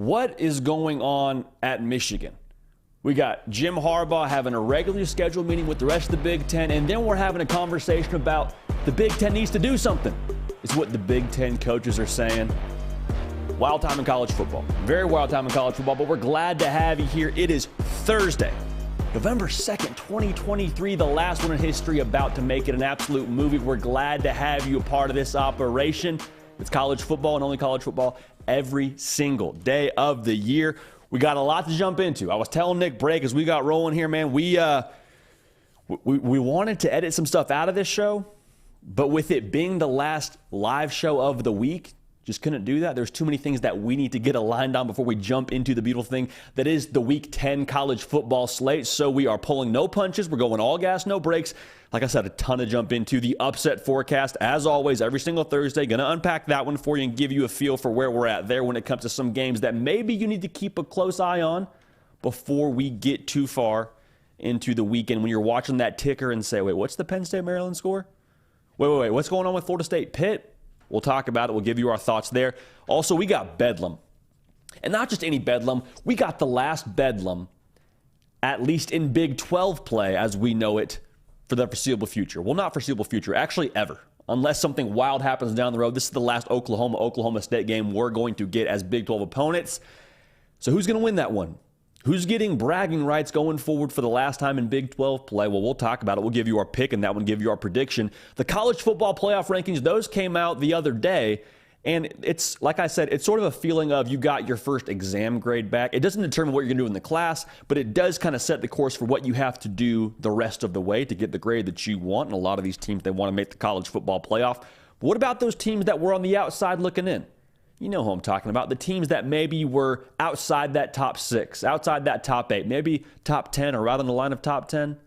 What is going on at Michigan? We got Jim Harbaugh having a regularly scheduled meeting with the rest of the Big Ten, and then we're having a conversation about the Big Ten needs to do something. It's what the Big Ten coaches are saying. Wild time in college football. Very wild time in college football, but we're glad to have you here. It is Thursday, November 2nd, 2023, the last one in history about to make it an absolute movie. We're glad to have you a part of this operation. It's college football and only college football every single day of the year. We got a lot to jump into. I was telling Nick Brake as we got rolling here, man, we wanted to edit some stuff out of this show, but with it being the last live show of the week, just couldn't do that. There's too many things that we need to get aligned on before we jump into the beautiful thing that is the Week 10 college football slate. So we are pulling no punches. We're going all gas, no breaks. Like I said, a ton to jump into. The upset forecast, as always, every single Thursday. Going to unpack that one for you and give you a feel for where we're at there when it comes to some games that maybe you need to keep a close eye on before we get too far into the weekend. When you're watching that ticker and say, wait, what's the Penn State-Maryland score? Wait, what's going on with Florida State-Pitt? We'll talk about it. We'll give you our thoughts there. Also, we got Bedlam. And not just any Bedlam. We got the last Bedlam, at least in Big 12 play as we know it, for the foreseeable future. Well, not foreseeable future, actually ever. Unless something wild happens down the road. This is the last Oklahoma State game we're going to get as Big 12 opponents. So who's going to win that one? Who's getting bragging rights going forward for the last time in Big 12 play? Well, we'll talk about it. We'll give you our pick and that one, give you our prediction. The college football playoff rankings, those came out the other day. And it's, like I said, it's sort of a feeling of you got your first exam grade back. It doesn't determine what you're going to do in the class, but it does kind of set the course for what you have to do the rest of the way to get the grade that you want. And a lot of these teams, they want to make the college football playoff. But what about those teams that were on the outside looking in? You know who I'm talking about. The teams that maybe were outside that top 6, outside that top 8, maybe top 10 or right on the line of top 10,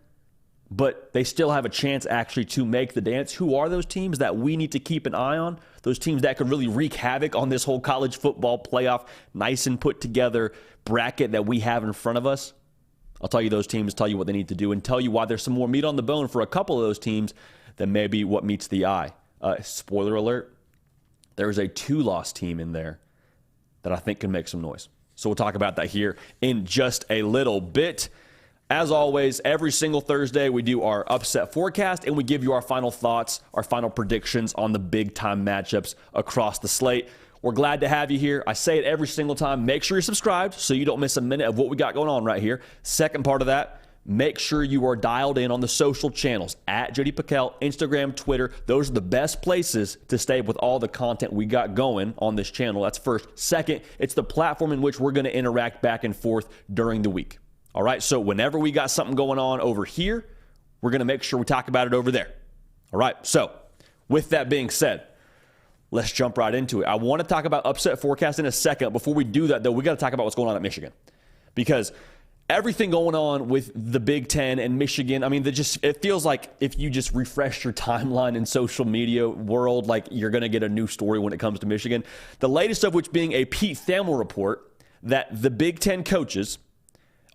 but they still have a chance actually to make the dance. Who are those teams that we need to keep an eye on? Those teams that could really wreak havoc on this whole college football playoff, nice and put together bracket that we have in front of us. I'll tell you those teams, tell you what they need to do, and tell you why there's some more meat on the bone for a couple of those teams than maybe what meets the eye. Spoiler alert. There's a 2-loss team in there that I think can make some noise. So we'll talk about that here in just a little bit. As always, every single Thursday, we do our upset forecast, and we give you our final thoughts, our final predictions on the big-time matchups across the slate. We're glad to have you here. I say it every single time. Make sure you're subscribed so you don't miss a minute of what we got going on right here. Second part of that, make sure you are dialed in on the social channels at JD Pickell, Instagram, Twitter. Those are the best places to stay with all the content we got going on this channel. That's first. Second, it's the platform in which we're going to interact back and forth during the week. All right, so whenever we got something going on over here, we're going to make sure we talk about it over there. All right, so with that being said, let's jump right into it. I want to talk about upset forecast in a second. Before we do that, though, we got to talk about what's going on at Michigan, because everything going on with the Big Ten and Michigan, I mean, it feels like if you just refresh your timeline in social media world, like you're going to get a new story when it comes to Michigan. The latest of which being a Pete Thamel report that the Big Ten coaches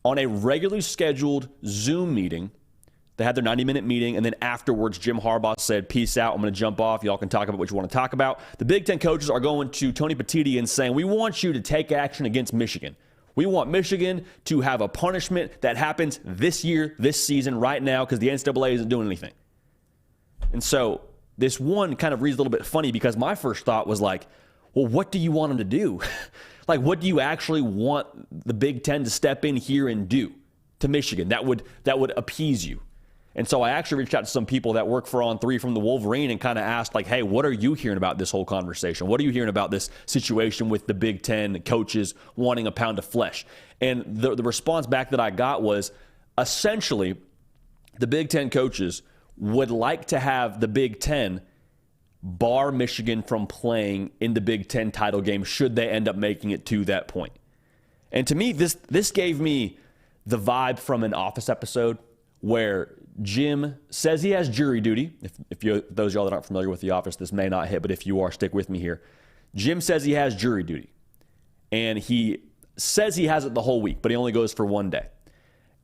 on a regularly scheduled Zoom meeting, they had their 90-minute meeting, and then afterwards, Jim Harbaugh said, peace out, I'm going to jump off. Y'all can talk about what you want to talk about. The Big Ten coaches are going to Tony Petitti and saying, we want you to take action against Michigan. We want Michigan to have a punishment that happens this year, this season, right now, because the NCAA isn't doing anything. And so this one kind of reads a little bit funny because my first thought was like, well, what do you want them to do? Like, what do you actually want the Big Ten to step in here and do to Michigan that would appease you? And so I actually reached out to some people that work for On 3 from the Wolverine and kind of asked, like, hey, what are you hearing about this whole conversation? What are you hearing about this situation with the Big Ten coaches wanting a pound of flesh? And the response back that I got was, essentially, the Big Ten coaches would like to have the Big Ten bar Michigan from playing in the Big Ten title game should they end up making it to that point. And to me, this gave me the vibe from an Office episode where Jim says he has jury duty. If those of y'all that aren't familiar with The Office, this may not hit, but if you are, stick with me here. Jim says he has jury duty. And he says he has it the whole week, but he only goes for one day.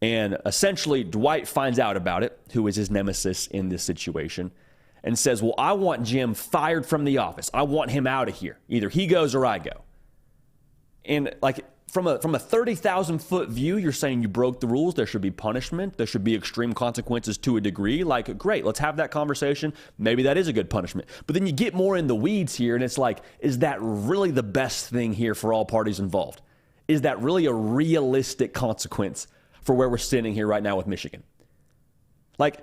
And essentially, Dwight finds out about it, who is his nemesis in this situation, and says, well, I want Jim fired from the office. I want him out of here. Either he goes or I go. And like from a 30,000 foot view, you're saying you broke the rules. There should be punishment. There should be extreme consequences to a degree. Like, great, let's have that conversation. Maybe that is a good punishment. But then you get more in the weeds here, and it's like, is that really the best thing here for all parties involved? Is that really a realistic consequence for where we're sitting here right now with Michigan? Like,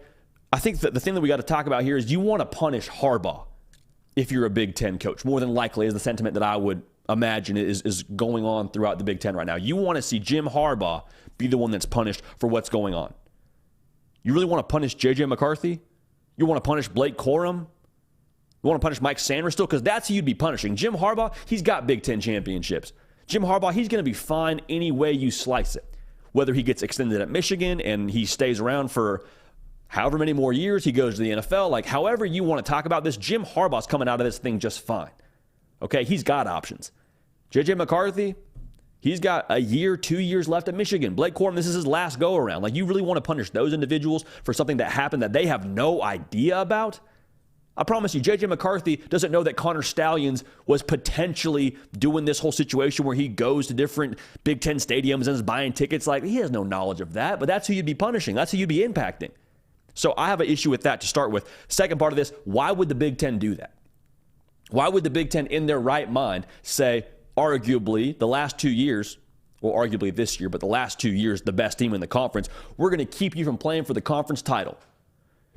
I think that the thing that we got to talk about here is you want to punish Harbaugh if you're a Big Ten coach. More than likely is the sentiment that I would imagine is going on throughout the Big Ten right now. You want to see Jim Harbaugh be the one that's punished for what's going on. You really want to punish J.J. McCarthy? You want to punish Blake Corum? You want to punish Mike Sanders still? Because that's who you'd be punishing. Jim Harbaugh, he's got Big Ten championships. Jim Harbaugh, he's going to be fine any way you slice it. Whether he gets extended at Michigan and he stays around for however many more years, he goes to the NFL, like however you want to talk about this, Jim Harbaugh's coming out of this thing just fine. Okay, he's got options. J.J. McCarthy, he's got a year, 2 years left at Michigan. Blake Corum, this is his last go-around. Like, you really want to punish those individuals for something that happened that they have no idea about? I promise you, J.J. McCarthy doesn't know that Connor Stallions was potentially doing this whole situation where he goes to different Big Ten stadiums and is buying tickets. Like, he has no knowledge of that, but that's who you'd be punishing. That's who you'd be impacting. So I have an issue with that to start with. Second part of this, why would the Big Ten do that? Why would the Big Ten, in their right mind, say, arguably, the last 2 years, well, arguably this year, but the last 2 years, the best team in the conference, we're going to keep you from playing for the conference title?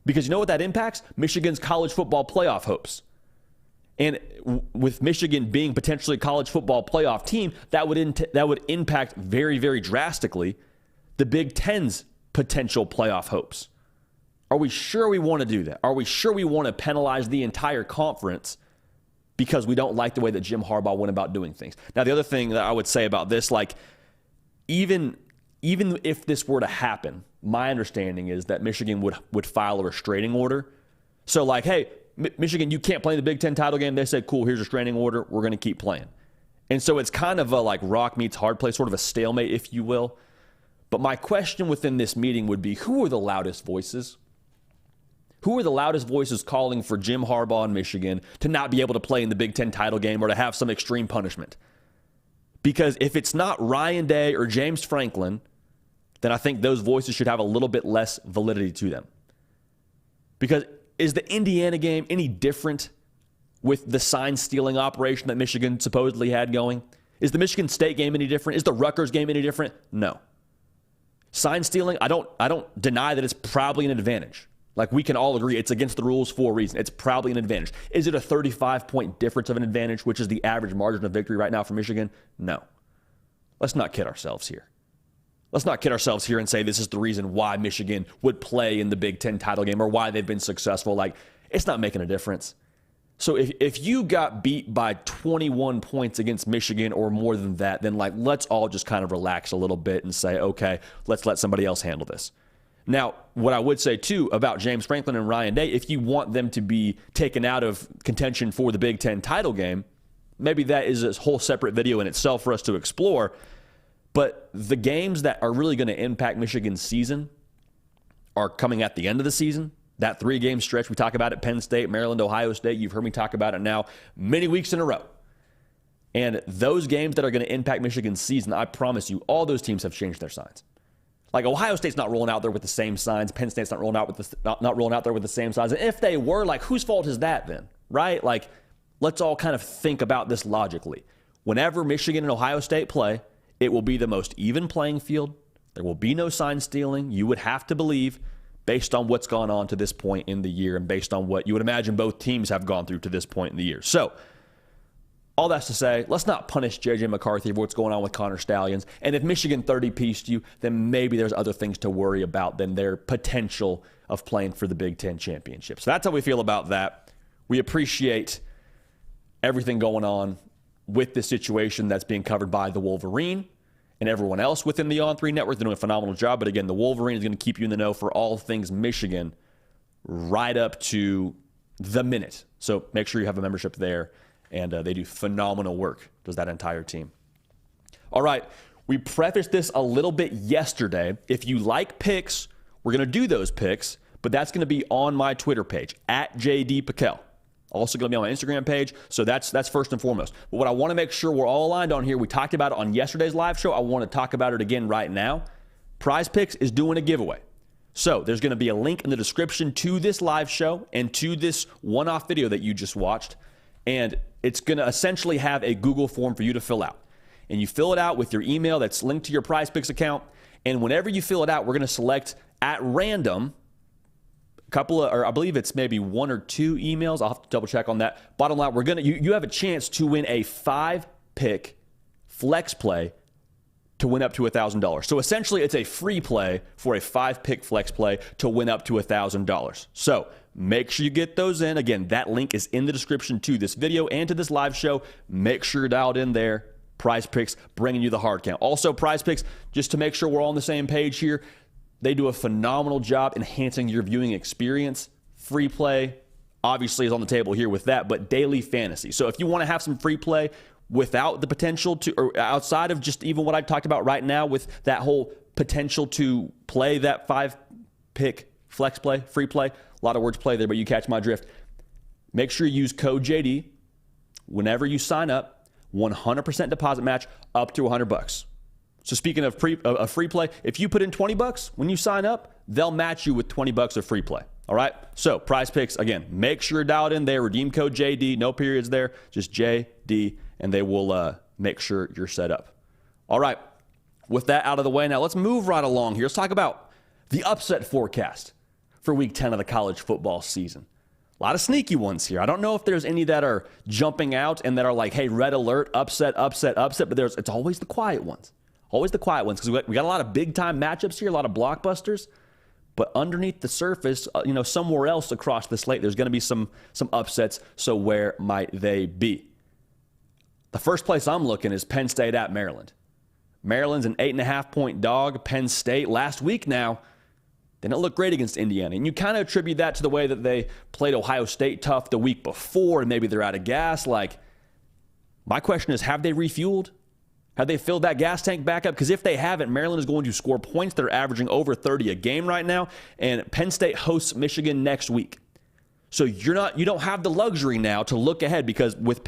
Because you know what that impacts? Michigan's college football playoff hopes. And with Michigan being potentially a college football playoff team, that would impact very, very drastically the Big Ten's potential playoff hopes. Are we sure we want to do that? Are we sure we want to penalize the entire conference because we don't like the way that Jim Harbaugh went about doing things? Now, the other thing that I would say about this, like, even if this were to happen, my understanding is that Michigan would file a restraining order. So, like, hey, Michigan, you can't play in the Big Ten title game. They said, cool, here's a restraining order. We're going to keep playing. And so it's kind of a, like, rock meets hard place, sort of a stalemate, if you will. But my question within this meeting would be, who are the loudest voices? Who are the loudest voices calling for Jim Harbaugh in Michigan to not be able to play in the Big Ten title game or to have some extreme punishment? Because if it's not Ryan Day or James Franklin, then I think those voices should have a little bit less validity to them. Because is the Indiana game any different with the sign-stealing operation that Michigan supposedly had going? Is the Michigan State game any different? Is the Rutgers game any different? No. Sign-stealing, I don't deny that it's probably an advantage. Like, we can all agree it's against the rules for a reason. It's probably an advantage. Is it a 35-point difference of an advantage, which is the average margin of victory right now for Michigan? No. Let's not kid ourselves here. Let's not kid ourselves here and say this is the reason why Michigan would play in the Big Ten title game or why they've been successful. Like, it's not making a difference. So if you got beat by 21 points against Michigan or more than that, then, like, let's all just kind of relax a little bit and say, okay, let's let somebody else handle this. Now, what I would say, too, about James Franklin and Ryan Day, if you want them to be taken out of contention for the Big Ten title game, maybe that is a whole separate video in itself for us to explore. But the games that are really going to impact Michigan's season are coming at the end of the season. That 3-game stretch we talk about at Penn State, Maryland, Ohio State, you've heard me talk about it now many weeks in a row. And those games that are going to impact Michigan's season, I promise you, all those teams have changed their signs. Like, Ohio State's not rolling out there with the same signs. Penn State's not rolling out there with the same signs. And if they were, like, whose fault is that then, right? Like, let's all kind of think about this logically. Whenever Michigan and Ohio State play, it will be the most even playing field. There will be no sign stealing. You would have to believe, based on what's gone on to this point in the year and based on what you would imagine both teams have gone through to this point in the year. So, all that's to say, let's not punish J.J. McCarthy for what's going on with Connor Stallions. And if Michigan 30-pieced you, then maybe there's other things to worry about than their potential of playing for the Big Ten championship. So that's how we feel about that. We appreciate everything going on with this situation that's being covered by the Wolverine and everyone else within the On3 network. They're doing a phenomenal job. But again, the Wolverine is going to keep you in the know for all things Michigan right up to the minute. So make sure you have a membership there. And they do phenomenal work, does that entire team. All right, we prefaced this a little bit yesterday. If you like picks, we're going to do those picks, but that's going to be on my Twitter page, @JDPickell. Also going to be on my Instagram page. So that's first and foremost. But what I want to make sure we're all aligned on here, we talked about it on yesterday's live show. I want to talk about it again right now. PrizePicks is doing a giveaway. So there's going to be a link in the description to this live show and to this one-off video that you just watched. And it's going to essentially have a Google form for you to fill out. And you fill it out with your email that's linked to your PrizePicks account. And whenever you fill it out, we're going to select at random I believe it's maybe 1 or 2 emails. I'll have to double check on that. Bottom line, you have a chance to win a 5-pick flex play to win up to $1,000. So essentially, it's a free play for a 5-pick flex play to win up to $1,000. So make sure you get those in. Again, that link is in the description to this video and to this live show. Make sure you're dialed in there. PrizePicks bringing you the hard count. Also, PrizePicks, just to make sure we're all on the same page here, they do a phenomenal job enhancing your viewing experience. Free play, obviously, is on the table here with that, but daily fantasy. So if you want to have some free play without the potential to, or outside of just even what I talked about right now with that whole potential to play that 5-pick flex play, free play, a lot of words play there, but you catch my drift. Make sure you use code JD whenever you sign up, 100% deposit match up to $100. So speaking of free play, if you put in $20 when you sign up, they'll match you with $20 of free play. All right? So PrizePicks, again, make sure you're dialed in there. Redeem code JD. No periods there. Just JD, and they will make sure you're set up. All right. With that out of the way, now let's move right along here. Let's talk about the upset forecast for Week 10 of the college football season. A lot of sneaky ones here. I don't know if there's any that are jumping out and that are like, hey, red alert, upset, but it's always the quiet ones. Always the quiet ones, because we got a lot of big-time matchups here, a lot of blockbusters. But underneath the surface, somewhere else across the slate, there's going to be some upsets. So where might they be? The first place I'm looking is Penn State at Maryland. Maryland's an 8.5-point dog. Penn State last week now didn't look great against Indiana. And you kind of attribute that to the way that they played Ohio State tough the week before, and maybe they're out of gas. Like, my question is, have they refueled? Have they filled that gas tank back up? Because if they haven't, Maryland is going to score points. They're averaging over 30 a game right now. And Penn State hosts Michigan next week. So you don't have the luxury now to look ahead, because with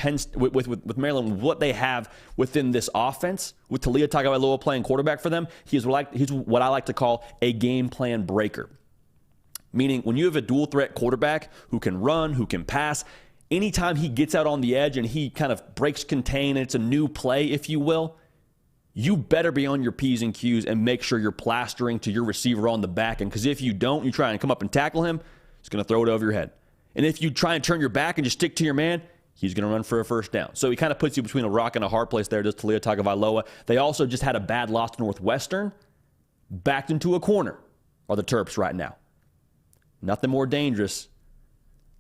Maryland, what they have within this offense, with Taulia Tagovailoa playing quarterback for them, he's what I like to call a game plan breaker. Meaning, when you have a dual threat quarterback who can run, who can pass, anytime he gets out on the edge and he kind of breaks contain, it's a new play, if you will, you better be on your P's and Q's and make sure you're plastering to your receiver on the back end. Because if you don't, you try and come up and tackle him, he's going to throw it over your head. And if you try and turn your back and just stick to your man, he's going to run for a first down. So he kind of puts you between a rock and a hard place there, does Taulia Tagovailoa. They also just had a bad loss to Northwestern, backed into a corner, are the Terps right now. Nothing more dangerous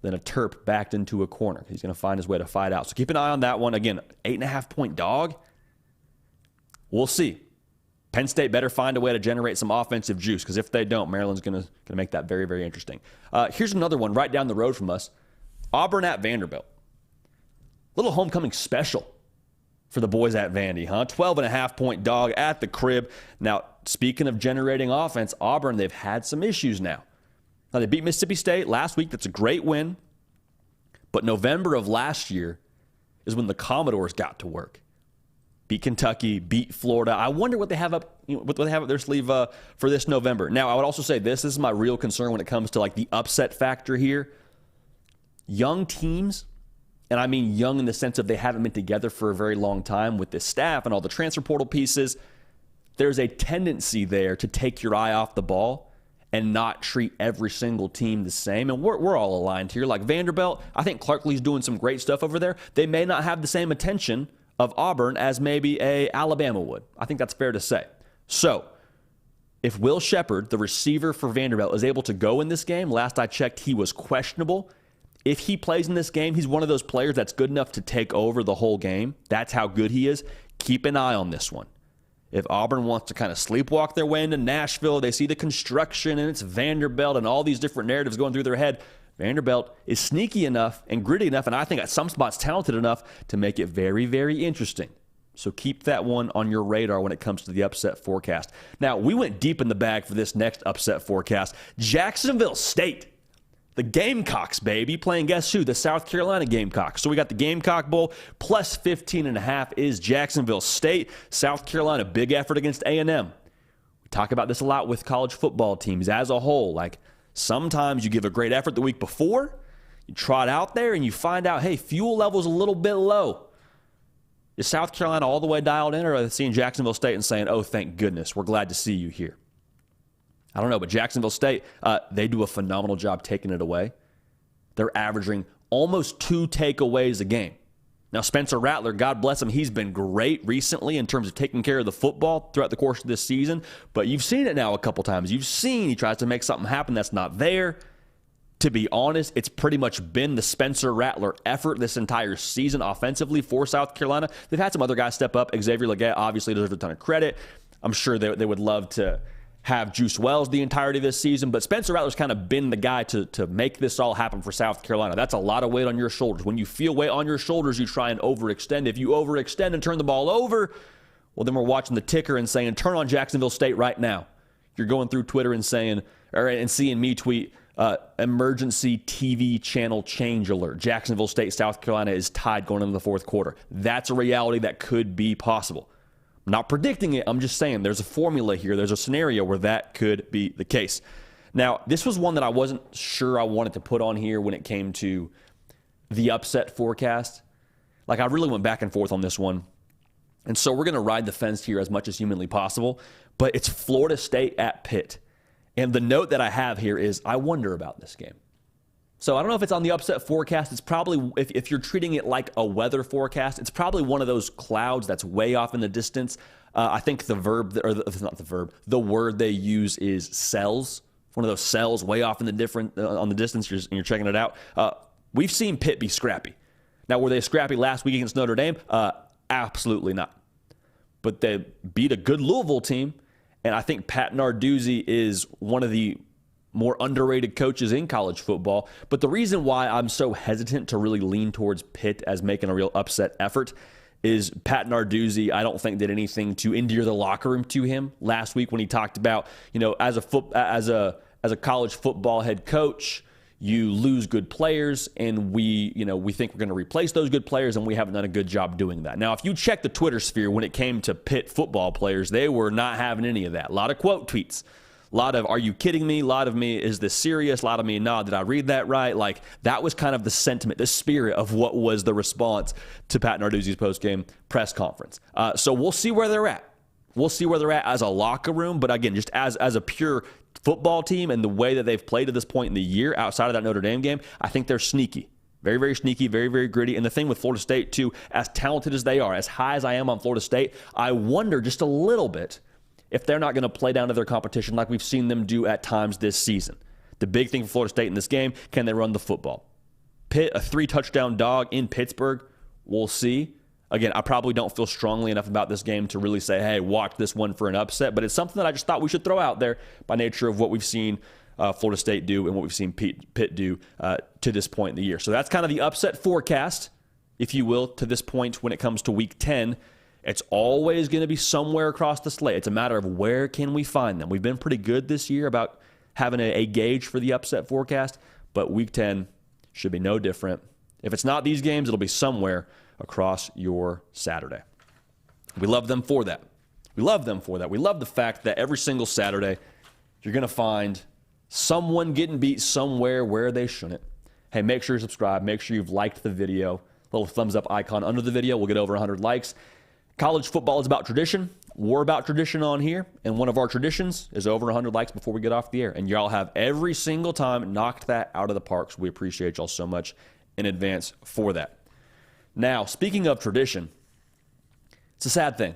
than a Terp backed into a corner. He's going to find his way to fight out. So keep an eye on that one. Again, 8.5-point dog. We'll see. Penn State better find a way to generate some offensive juice, because if they don't, Maryland's going to make that very, very interesting. Here's another one right down the road from us. Auburn at Vanderbilt. Little homecoming special for the boys at Vandy, huh? 12.5-point dog at the crib. Now, speaking of generating offense, Auburn, they've had some issues now. Now, they beat Mississippi State last week. That's a great win. But November of last year is when the Commodores got to work. Beat Kentucky, beat Florida. I wonder what they have up, what they have up their sleeve for this November. Now, I would also say this is my real concern when it comes to like the upset factor here. Young teams, and I mean young in the sense of they haven't been together for a very long time with this staff and all the transfer portal pieces. There's a tendency there to take your eye off the ball and not treat every single team the same. And we're all aligned here. Like Vanderbilt, I think Clark Lee's doing some great stuff over there. They may not have the same attention of Auburn as maybe a Alabama would. I think that's fair to say. So, if Will Shepard, the receiver for Vanderbilt, is able to go in this game, last I checked, he was questionable. If he plays in this game, he's one of those players that's good enough to take over the whole game. That's how good he is. Keep an eye on this one. If Auburn wants to kind of sleepwalk their way into Nashville, they see the construction and it's Vanderbilt and all these different narratives going through their head. Vanderbilt is sneaky enough and gritty enough, and I think at some spots talented enough to make it very, very interesting. So keep that one on your radar when it comes to the upset forecast. Now, we went deep in the bag for this next upset forecast. Jacksonville State The Gamecocks, baby, playing guess who? The South Carolina Gamecocks. So we got the Gamecock Bowl, plus 15.5 is Jacksonville State. South Carolina, big effort against A&M. We talk about this a lot with college football teams as a whole. Like, sometimes you give a great effort the week before, you trot out there, and you find out, hey, fuel level's a little bit low. Is South Carolina all the way dialed in, or are they seeing Jacksonville State and saying, oh, thank goodness, we're glad to see you here? I don't know, but Jacksonville State, they do a phenomenal job taking it away. They're averaging almost 2 takeaways a game. Now, Spencer Rattler, God bless him, he's been great recently in terms of taking care of the football throughout the course of this season, but you've seen it now a couple times. You've seen he tries to make something happen that's not there. To be honest, it's pretty much been the Spencer Rattler effort this entire season offensively for South Carolina. They've had some other guys step up. Xavier Legette obviously deserves a ton of credit. I'm sure they would love to have Juice Wells the entirety of this season, but Spencer Rattler's kind of been the guy to make this all happen for South Carolina. That's a lot of weight on your shoulders. When you feel weight on your shoulders, you try and overextend. If you overextend and turn the ball over, well, then we're watching the ticker and saying, turn on Jacksonville State right now. You're going through Twitter and saying, and seeing me tweet, emergency TV channel change alert. Jacksonville State, South Carolina is tied going into the fourth quarter. That's a reality that could be possible. I'm not predicting it. I'm just saying there's a formula here. There's a scenario where that could be the case. Now, this was one that I wasn't sure I wanted to put on here when it came to the upset forecast. Like, I really went back and forth on this one. And so we're going to ride the fence here as much as humanly possible. But it's Florida State at Pitt. And the note that I have here is I wonder about this game. So I don't know if it's on the upset forecast. It's probably, if you're treating it like a weather forecast, it's probably one of those clouds that's way off in the distance. I think the word they use is cells. One of those cells way off in the on the distance, and you're checking it out. We've seen Pitt be scrappy. Now, were they scrappy last week against Notre Dame? Absolutely not. But they beat a good Louisville team, and I think Pat Narduzzi is one of the more underrated coaches in college football. But the reason why I'm so hesitant to really lean towards Pitt as making a real upset effort is Pat Narduzzi, I don't think, did anything to endear the locker room to him last week when he talked about, as a college football head coach, you lose good players, and we think we're going to replace those good players, and we haven't done a good job doing that. Now, if you check the Twitter sphere when it came to Pitt football players, they were not having any of that. A lot of quote tweets. A lot of, are you kidding me? A lot of me, is this serious? A lot of me, nah, did I read that right? Like, that was kind of the sentiment, the spirit of what was the response to Pat Narduzzi's post-game press conference. So we'll see where they're at. We'll see where they're at as a locker room. But again, just as a pure football team and the way that they've played to this point in the year outside of that Notre Dame game, I think they're sneaky. Very, very sneaky, very, very gritty. And the thing with Florida State, too, as talented as they are, as high as I am on Florida State, I wonder just a little bit if they're not going to play down to their competition like we've seen them do at times this season. The big thing for Florida State in this game, can they run the football? Pitt, a 3-touchdown dog in Pittsburgh, we'll see. Again, I probably don't feel strongly enough about this game to really say, hey, watch this one for an upset, but it's something that I just thought we should throw out there by nature of what we've seen Florida State do and what we've seen Pitt do to this point in the year. So that's kind of the upset forecast, if you will, to this point when it comes to Week 10. It's always going to be somewhere across the slate. It's a matter of where can we find them. We've been pretty good this year about having a gauge for the upset forecast, but Week 10 should be no different. If it's not these games, it'll be somewhere across your Saturday. We love them for that. We love them for that. We love the fact that every single Saturday you're going to find someone getting beat somewhere where they shouldn't. Hey, make sure you subscribe. Make sure you've liked the video. Little thumbs up icon under the video. We'll get over 100 likes. College football is about tradition. We're about tradition on here, and one of our traditions is over 100 likes before we get off the air. And y'all have every single time knocked that out of the park, so we appreciate y'all so much in advance for that. Now, speaking of tradition, it's a sad thing.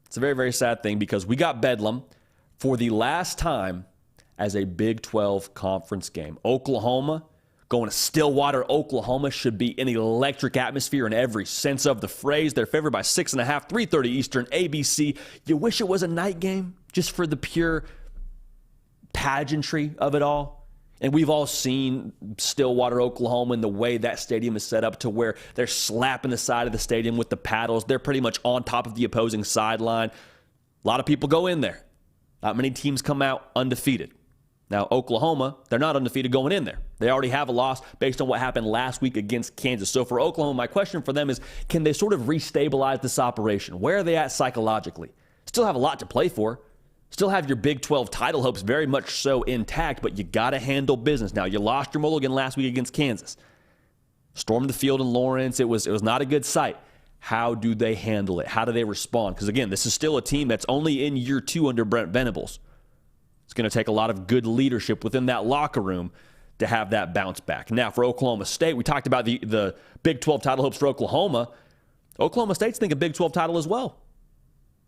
It's a very, very sad thing because we got Bedlam for the last time as a Big 12 conference game. Oklahoma going to Stillwater, Oklahoma should be an electric atmosphere in every sense of the phrase. They're favored by 6.5, 3:30 Eastern, ABC. You wish it was a night game just for the pure pageantry of it all. And we've all seen Stillwater, Oklahoma, and the way that stadium is set up to where they're slapping the side of the stadium with the paddles. They're pretty much on top of the opposing sideline. A lot of people go in there. Not many teams come out undefeated. Now, Oklahoma, they're not undefeated going in there. They already have a loss based on what happened last week against Kansas. So for Oklahoma, my question for them is, can they sort of restabilize this operation? Where are they at psychologically? Still have a lot to play for. Still have your Big 12 title hopes very much so intact, but you got to handle business. Now, you lost your mulligan last week against Kansas. Stormed the field in Lawrence. It was not a good sight. How do they handle it? How do they respond? Because, again, this is still a team that's only in year 2 under Brent Venables. It's going to take a lot of good leadership within that locker room to have that bounce back. Now, for Oklahoma State, we talked about the Big 12 title hopes for Oklahoma. Oklahoma State's thinking Big 12 title as well.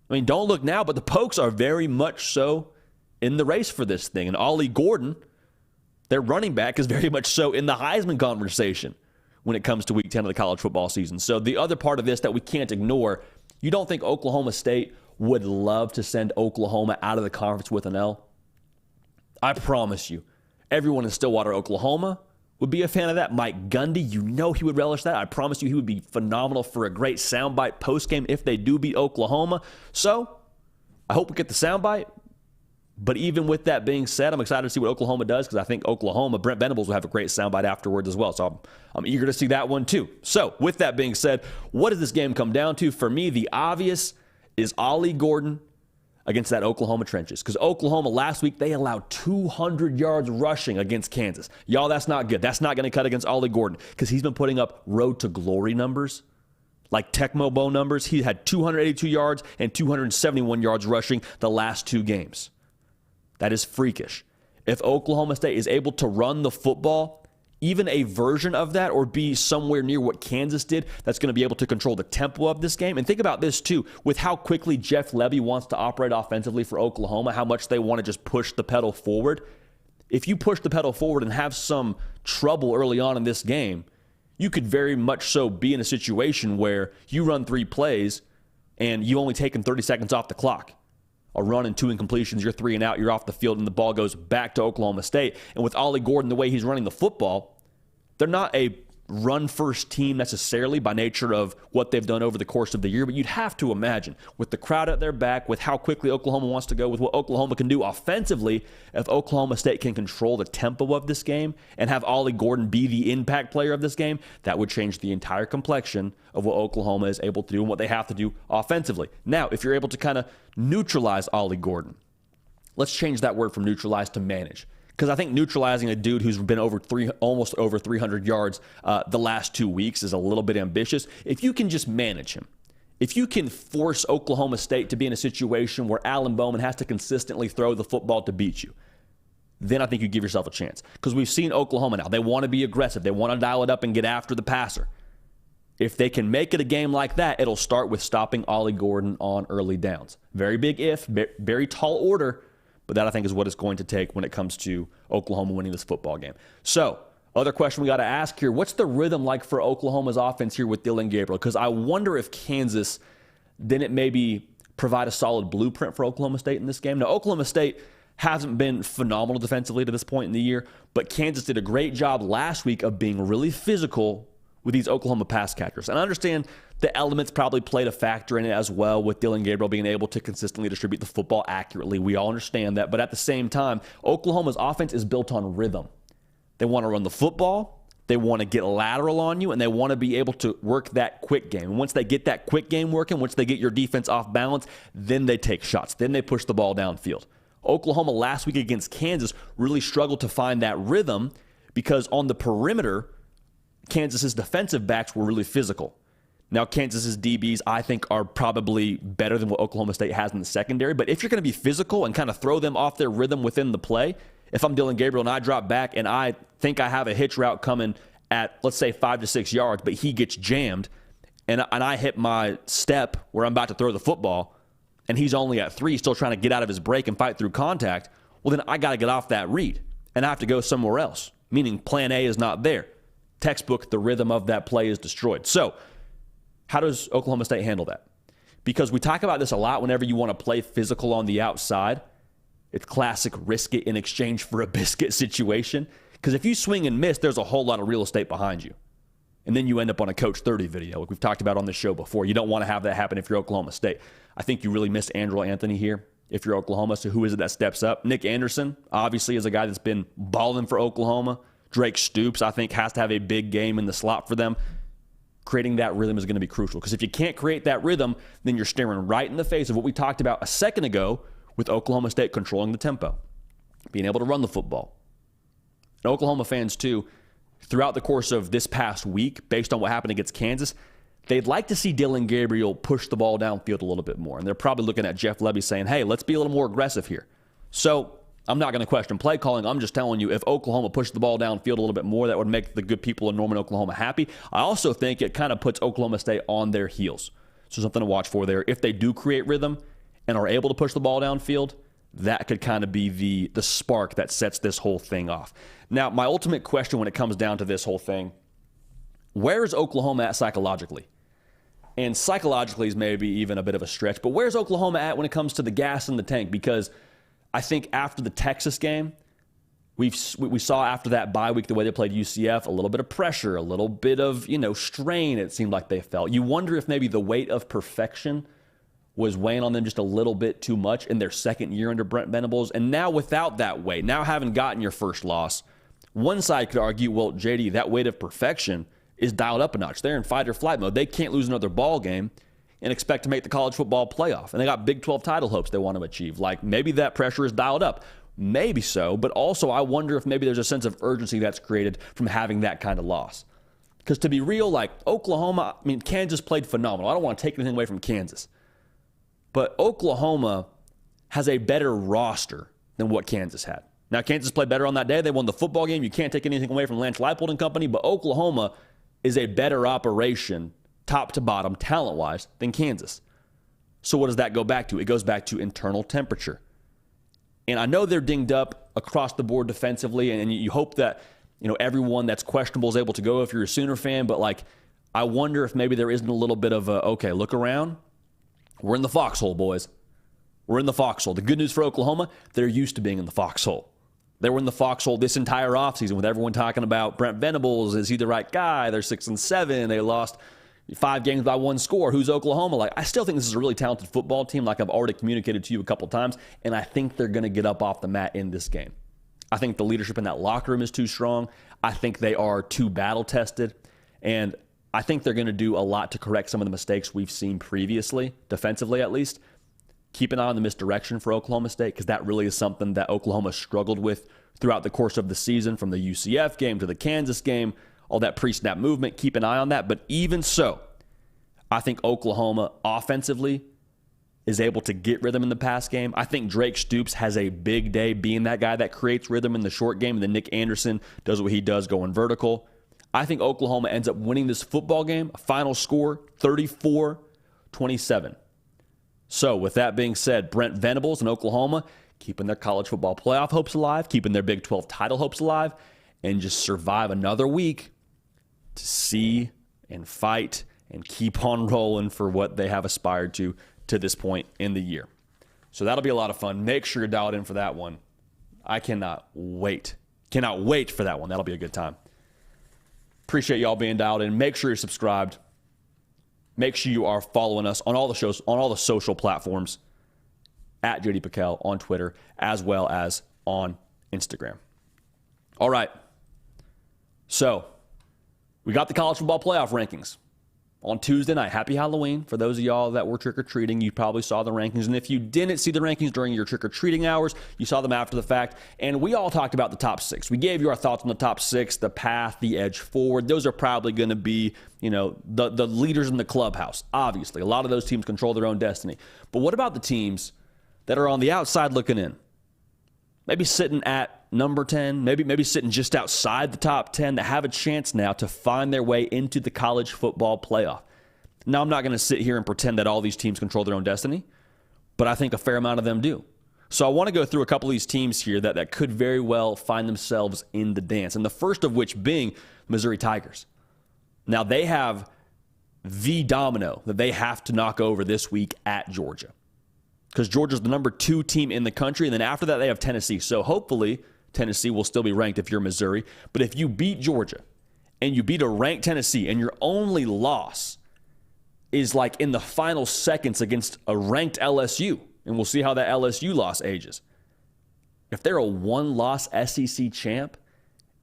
I mean, don't look now, but the Pokes are very much so in the race for this thing. And Ollie Gordon, their running back, is very much so in the Heisman conversation when it comes to week 10 of the college football season. So the other part of this that we can't ignore, you don't think Oklahoma State would love to send Oklahoma out of the conference with an L? I promise you, everyone in Stillwater, Oklahoma would be a fan of that. Mike Gundy, you know he would relish that. I promise you he would be phenomenal for a great soundbite postgame if they do beat Oklahoma. So I hope we get the soundbite. But even with that being said, I'm excited to see what Oklahoma does because I think Oklahoma, Brent Venables will have a great soundbite afterwards as well. So I'm eager to see that one too. So with that being said, what does this game come down to? For me, the obvious is Ollie Gordon against that Oklahoma trenches. Because Oklahoma last week, they allowed 200 yards rushing against Kansas. Y'all, that's not good. That's not going to cut against Ollie Gordon because he's been putting up road to glory numbers, like Tecmo Bowl numbers. He had 282 yards and 271 yards rushing the last 2 games. That is freakish. If Oklahoma State is able to run the football, even a version of that, or be somewhere near what Kansas did, that's going to be able to control the tempo of this game. And think about this too, with how quickly Jeff Levy wants to operate offensively for Oklahoma, how much they want to just push the pedal forward. If you push the pedal forward and have some trouble early on in this game, you could very much so be in a situation where you run 3 plays and you only taken 30 seconds off the clock. A run and 2 incompletions, you're 3 and out, you're off the field, and the ball goes back to Oklahoma State. And with Ollie Gordon, the way he's running the football, they're not a run-first team necessarily by nature of what they've done over the course of the year, but you'd have to imagine with the crowd at their back, with how quickly Oklahoma wants to go, with what Oklahoma can do offensively, if Oklahoma State can control the tempo of this game and have Ollie Gordon be the impact player of this game, that would change the entire complexion of what Oklahoma is able to do and what they have to do offensively. Now, if you're able to kind of neutralize Ollie Gordon, let's change that word from neutralize to manage. Because I think neutralizing a dude who's been almost over 300 yards the last 2 weeks is a little bit ambitious. If you can just manage him, if you can force Oklahoma State to be in a situation where Alan Bowman has to consistently throw the football to beat you, then I think you give yourself a chance. Because we've seen Oklahoma now. They want to be aggressive. They want to dial it up and get after the passer. If they can make it a game like that, it'll start with stopping Ollie Gordon on early downs. Very big if, very tall order. But that, I think, is what it's going to take when it comes to Oklahoma winning this football game. So, other question we got to ask here, what's the rhythm like for Oklahoma's offense here with Dillon Gabriel? Because I wonder if Kansas didn't maybe provide a solid blueprint for Oklahoma State in this game. Now, Oklahoma State hasn't been phenomenal defensively to this point in the year, but Kansas did a great job last week of being really physical with these Oklahoma pass catchers. And I understand the elements probably played a factor in it as well, with Dillon Gabriel being able to consistently distribute the football accurately. We all understand that. But at the same time, Oklahoma's offense is built on rhythm. They want to run the football, they want to get lateral on you, and they want to be able to work that quick game. And once they get that quick game working, once they get your defense off balance, then they take shots. Then they push the ball downfield. Oklahoma last week against Kansas really struggled to find that rhythm because on the perimeter, Kansas's defensive backs were really physical. Now, Kansas's DBs, I think, are probably better than what Oklahoma State has in the secondary. But if you're going to be physical and kind of throw them off their rhythm within the play, if I'm Dillon Gabriel and I drop back and I think I have a hitch route coming at, let's say, 5 to 6 yards, but he gets jammed, and I hit my step where I'm about to throw the football, and he's only at 3, still trying to get out of his break and fight through contact, well, then I got to get off that read, and I have to go somewhere else, meaning plan A is not there. Textbook, the rhythm of that play is destroyed. So, how does Oklahoma State handle that? Because we talk about this a lot whenever you want to play physical on the outside. It's classic risk it in exchange for a biscuit situation. Because if you swing and miss, there's a whole lot of real estate behind you. And then you end up on a Coach 30 video, like we've talked about on this show before. You don't want to have that happen if you're Oklahoma State. I think you really missed Andrew Anthony here. if you're Oklahoma. So who is it that steps up? Nick Anderson, obviously, is a guy that's been balling for Oklahoma. Drake Stoops, I think, has to have a big game in the slot for them. Creating that rhythm is going to be crucial, because if you can't create that rhythm, then you're staring right in the face of what we talked about a second ago with Oklahoma State controlling the tempo, being able to run the football. And Oklahoma fans, too, throughout the course of this past week, based on what happened against Kansas, they'd like to see Dillon Gabriel push the ball downfield a little bit more. And they're probably looking at Jeff Lebby saying, hey, let's be a little more aggressive here. So I'm not going to question play calling. I'm just telling you, if Oklahoma pushed the ball downfield a little bit more, that would make the good people in Norman, Oklahoma happy. I also think it kind of puts Oklahoma State on their heels. So something to watch for there. If they do create rhythm and are able to push the ball downfield, that could kind of be the spark that sets this whole thing off. Now, my ultimate question when it comes down to this whole thing, where is Oklahoma at psychologically? And psychologically is maybe even a bit of a stretch, but where's Oklahoma at when it comes to the gas in the tank? Because I think after the Texas game, we saw after that bye week, the way they played UCF, a little bit of pressure, a little bit of, strain it seemed like they felt. You wonder if maybe the weight of perfection was weighing on them just a little bit too much in their second year under Brent Venables. And now without that weight, now having gotten your first loss, one side could argue, well, JD, that weight of perfection is dialed up a notch. They're in fight or flight mode. They can't lose another ball game and expect to make the college football playoff. And they got Big 12 title hopes they want to achieve. Like, maybe that pressure is dialed up. Maybe so. But also, I wonder if maybe there's a sense of urgency that's created from having that kind of loss. Because to be real, like Oklahoma, Kansas played phenomenal. I don't want to take anything away from Kansas. But Oklahoma has a better roster than what Kansas had. Now, Kansas played better on that day. They won the football game. You can't take anything away from Lance Leipold and company. But Oklahoma is a better operation, top to bottom, talent-wise, than Kansas. So what does that go back to? It goes back to internal temperature. And I know they're dinged up across the board defensively, and you hope that everyone that's questionable is able to go if you're a Sooner fan. But I wonder if maybe there isn't a little bit of okay, look around. We're in the foxhole, boys. We're in the foxhole. The good news for Oklahoma, they're used to being in the foxhole. They were in the foxhole this entire offseason with everyone talking about Brent Venables. Is he the right guy? They're 6-7. They lost 5 games by 1 score. Who's Oklahoma? I still think this is a really talented football team, like I've already communicated to you a couple times, and I think they're going to get up off the mat in this game. I think the leadership in that locker room is too strong. I think they are too battle-tested, and I think they're going to do a lot to correct some of the mistakes we've seen previously, defensively at least. Keep an eye on the misdirection for Oklahoma State, because that really is something that Oklahoma struggled with throughout the course of the season, from the UCF game to the Kansas game, all that pre-snap movement. Keep an eye on that. But even so, I think Oklahoma offensively is able to get rhythm in the pass game. I think Drake Stoops has a big day being that guy that creates rhythm in the short game, and then Nick Anderson does what he does going vertical. I think Oklahoma ends up winning this football game, a final score 34-27. So with that being said, Brent Venables in Oklahoma keeping their college football playoff hopes alive, keeping their Big 12 title hopes alive, and just survive another week to see and fight and keep on rolling for what they have aspired to this point in the year. So that'll be a lot of fun. Make sure you're dialed in for that one. I cannot wait. Cannot wait for that one. That'll be a good time. Appreciate y'all being dialed in. Make sure you're subscribed. Make sure you are following us on all the shows, on all the social platforms, at JD Pickell on Twitter, as well as on Instagram. All right. So we got the college football playoff rankings on Tuesday night. Happy Halloween. For those of y'all that were trick-or-treating, you probably saw the rankings. And if you didn't see the rankings during your trick-or-treating hours, you saw them after the fact. And we all talked about the top 6. We gave you our thoughts on the top 6, the path, the edge forward. Those are probably going to be, the leaders in the clubhouse. Obviously, a lot of those teams control their own destiny. But what about the teams that are on the outside looking in? Maybe sitting at number 10, maybe sitting just outside the top 10, that have a chance now to find their way into the college football playoff. Now, I'm not going to sit here and pretend that all these teams control their own destiny, but I think a fair amount of them do. So I want to go through a couple of these teams here that could very well find themselves in the dance, and the first of which being Missouri Tigers. Now, they have the domino that they have to knock over this week at Georgia, because Georgia's the number 2 team in the country, and then after that they have Tennessee. So hopefully Tennessee will still be ranked if you're Missouri. But if you beat Georgia and you beat a ranked Tennessee and your only loss is in the final seconds against a ranked LSU, and we'll see how that LSU loss ages. If they're a one-loss SEC champ,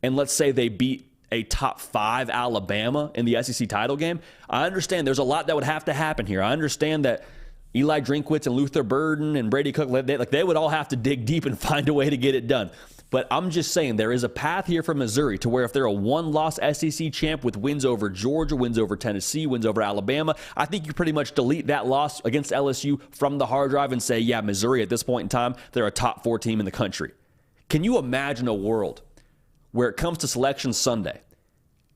and let's say they beat a top 5 Alabama in the SEC title game, I understand there's a lot that would have to happen here. I understand that Eli Drinkwitz and Luther Burden and Brady Cook, they would all have to dig deep and find a way to get it done. But I'm just saying there is a path here for Missouri to where if they're a one-loss SEC champ with wins over Georgia, wins over Tennessee, wins over Alabama, I think you pretty much delete that loss against LSU from the hard drive and say, yeah, Missouri at this point in time, they're a top 4 team in the country. Can you imagine a world where it comes to Selection Sunday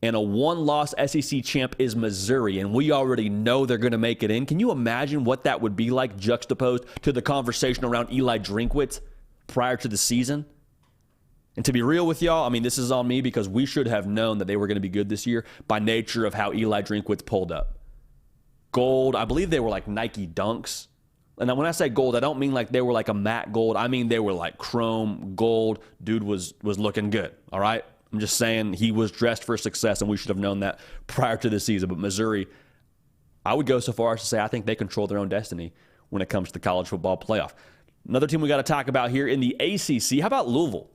and a one-loss SEC champ is Missouri, and we already know they're going to make it in? Can you imagine what that would be like juxtaposed to the conversation around Eli Drinkwitz prior to the season? And to be real with y'all, I mean, this is on me because we should have known that they were going to be good this year by nature of how Eli Drinkwitz pulled up. Gold, I believe they were like Nike Dunks. And when I say gold, I don't mean like they were like a matte gold. I mean they were like chrome gold. Dude was looking good, all right? I'm just saying he was dressed for success, and we should have known that prior to the season. But Missouri, I would go so far as to say I think they control their own destiny when it comes to the college football playoff. Another team we got to talk about here in the ACC, how about Louisville?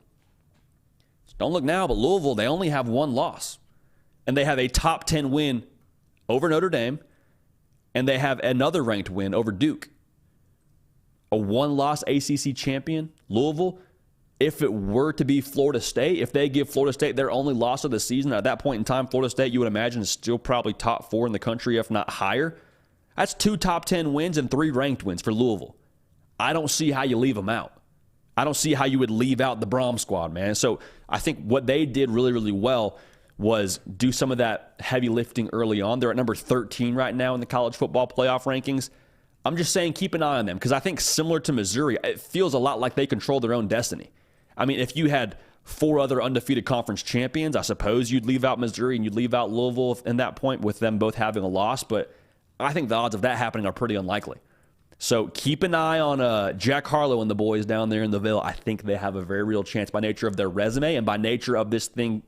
Don't look now, but Louisville, they only have one loss. And they have a top 10 win over Notre Dame, and they have another ranked win over Duke. A one-loss ACC champion, Louisville. If it were to be Florida State, if they give Florida State their only loss of the season, at that point in time, Florida State, you would imagine, is still probably top 4 in the country, if not higher. That's 2 top 10 wins and 3 ranked wins for Louisville. I don't see how you leave them out. I don't see how you would leave out the Brom squad, man. So I think what they did really, really well was do some of that heavy lifting early on. They're at number 13 right now in the college football playoff rankings. I'm just saying keep an eye on them because I think similar to Missouri, it feels a lot like they control their own destiny. I mean, if you had 4 other undefeated conference champions, I suppose you'd leave out Missouri and you'd leave out Louisville in that point with them both having a loss. But I think the odds of that happening are pretty unlikely. So keep an eye on Jack Harlow and the boys down there in the Ville. I think they have a very real chance by nature of their resume and by nature of this thing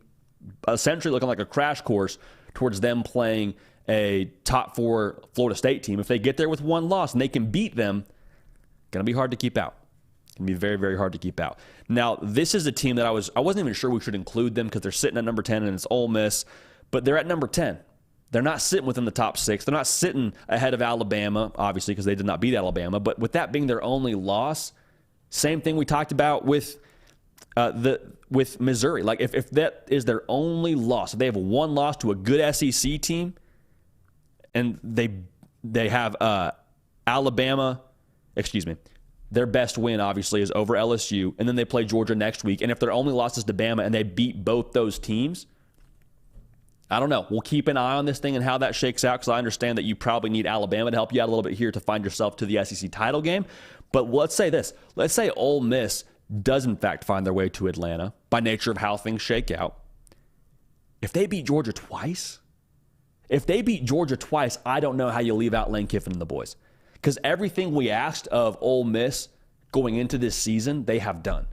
essentially looking like a crash course towards them playing a top 4 Florida State team. If they get there with one loss and they can beat them, going to be hard to keep out. It's going to be very, very hard to keep out. Now, this is a team that I wasn't even sure we should include them because they're sitting at number 10 and it's Ole Miss, but they're at number 10. They're not sitting within the top 6. They're not sitting ahead of Alabama, obviously, because they did not beat Alabama. But with that being their only loss, same thing we talked about with Missouri. Like if that is their only loss, if they have one loss to a good SEC team, and they have Alabama, their best win obviously is over LSU, and then they play Georgia next week. And if their only loss is to Bama and they beat both those teams, I don't know. We'll keep an eye on this thing and how that shakes out because I understand that you probably need Alabama to help you out a little bit here to find yourself to the SEC title game. But let's say this. Let's say Ole Miss does in fact find their way to Atlanta by nature of how things shake out. If they beat Georgia twice, I don't know how you leave out Lane Kiffin and the boys. Because everything we asked of Ole Miss going into this season, they have done.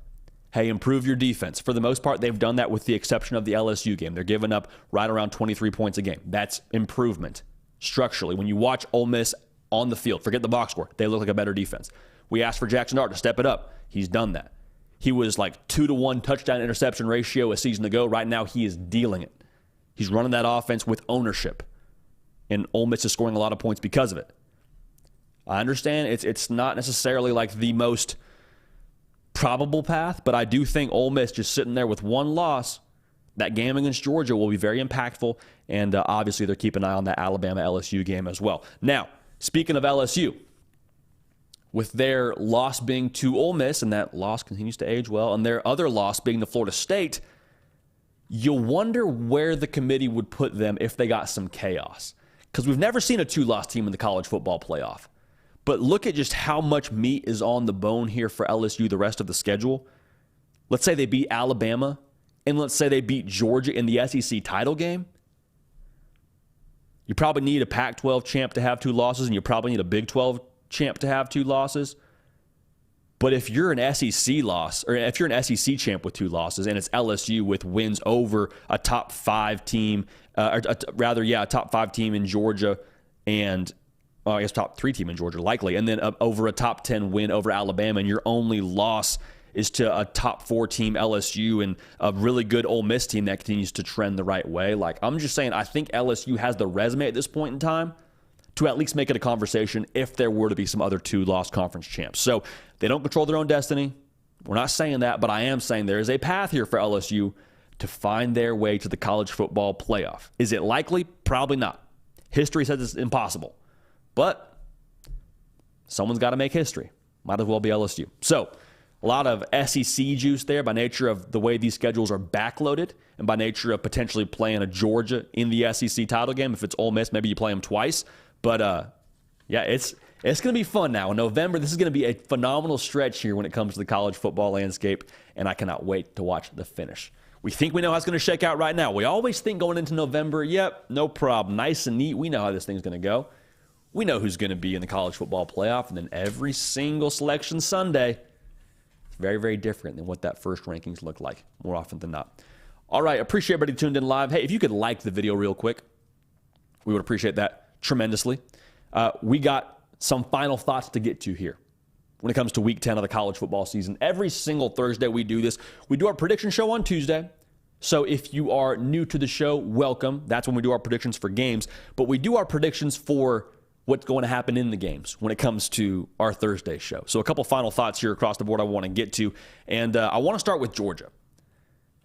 Hey, improve your defense. For the most part, they've done that with the exception of the LSU game. They're giving up right around 23 points a game. That's improvement structurally. When you watch Ole Miss on the field, forget the box score, they look like a better defense. We asked for Jackson Dart to step it up. He's done that. He was like 2-to-1 touchdown interception ratio a season ago. Right now, he is dealing it. He's running that offense with ownership. And Ole Miss is scoring a lot of points because of it. I understand it's not necessarily like the most probable path, but I do think Ole Miss just sitting there with one loss, that game against Georgia will be very impactful, and obviously they're keeping an eye on that Alabama-LSU game as well. Now, speaking of LSU, with their loss being to Ole Miss, and that loss continues to age well, and their other loss being to Florida State, you wonder where the committee would put them if they got some chaos. Because we've never seen a 2-loss team in the college football playoff. But look at just how much meat is on the bone here for LSU the rest of the schedule. Let's say they beat Alabama, and let's say they beat Georgia in the SEC title game. You probably need a Pac-12 champ to have 2 losses, and you probably need a Big 12 champ to have 2 losses. But if you're an SEC loss, or if you're an SEC champ with 2 losses, and it's LSU with wins over a top 5 team, a top 5 team in Georgia and I guess top 3 team in Georgia, likely, and then over a top 10 win over Alabama, and your only loss is to a top 4 team, LSU, and a really good Ole Miss team that continues to trend the right way. Like, I'm just saying, I think LSU has the resume at this point in time to at least make it a conversation if there were to be some other 2-loss conference champs. So they don't control their own destiny. We're not saying that, but I am saying there is a path here for LSU to find their way to the college football playoff. Is it likely? Probably not. History says it's impossible. But someone's got to make history. Might as well be LSU. So a lot of SEC juice there by nature of the way these schedules are backloaded and by nature of potentially playing a Georgia in the SEC title game. If it's Ole Miss, maybe you play them twice. But, yeah, it's going to be fun now. In November, this is going to be a phenomenal stretch here when it comes to the college football landscape, and I cannot wait to watch the finish. We think we know how it's going to shake out right now. We always think going into November, yep, no problem. Nice and neat. We know how this thing's going to go. We know who's going to be in the college football playoff, and then every single selection Sunday, it's very, very different than what that first rankings look like more often than not. All right, appreciate everybody tuned in live. Hey, if you could like the video real quick, we would appreciate that tremendously. We got some final thoughts to get to here when it comes to week 10 of the college football season. Every single Thursday we do this. We do our prediction show on Tuesday. So if you are new to the show, welcome. That's when we do our predictions for games. But we do our predictions for what's going to happen in the games when it comes to our Thursday show. So a couple final thoughts here across the board I want to get to. And I want to start with Georgia.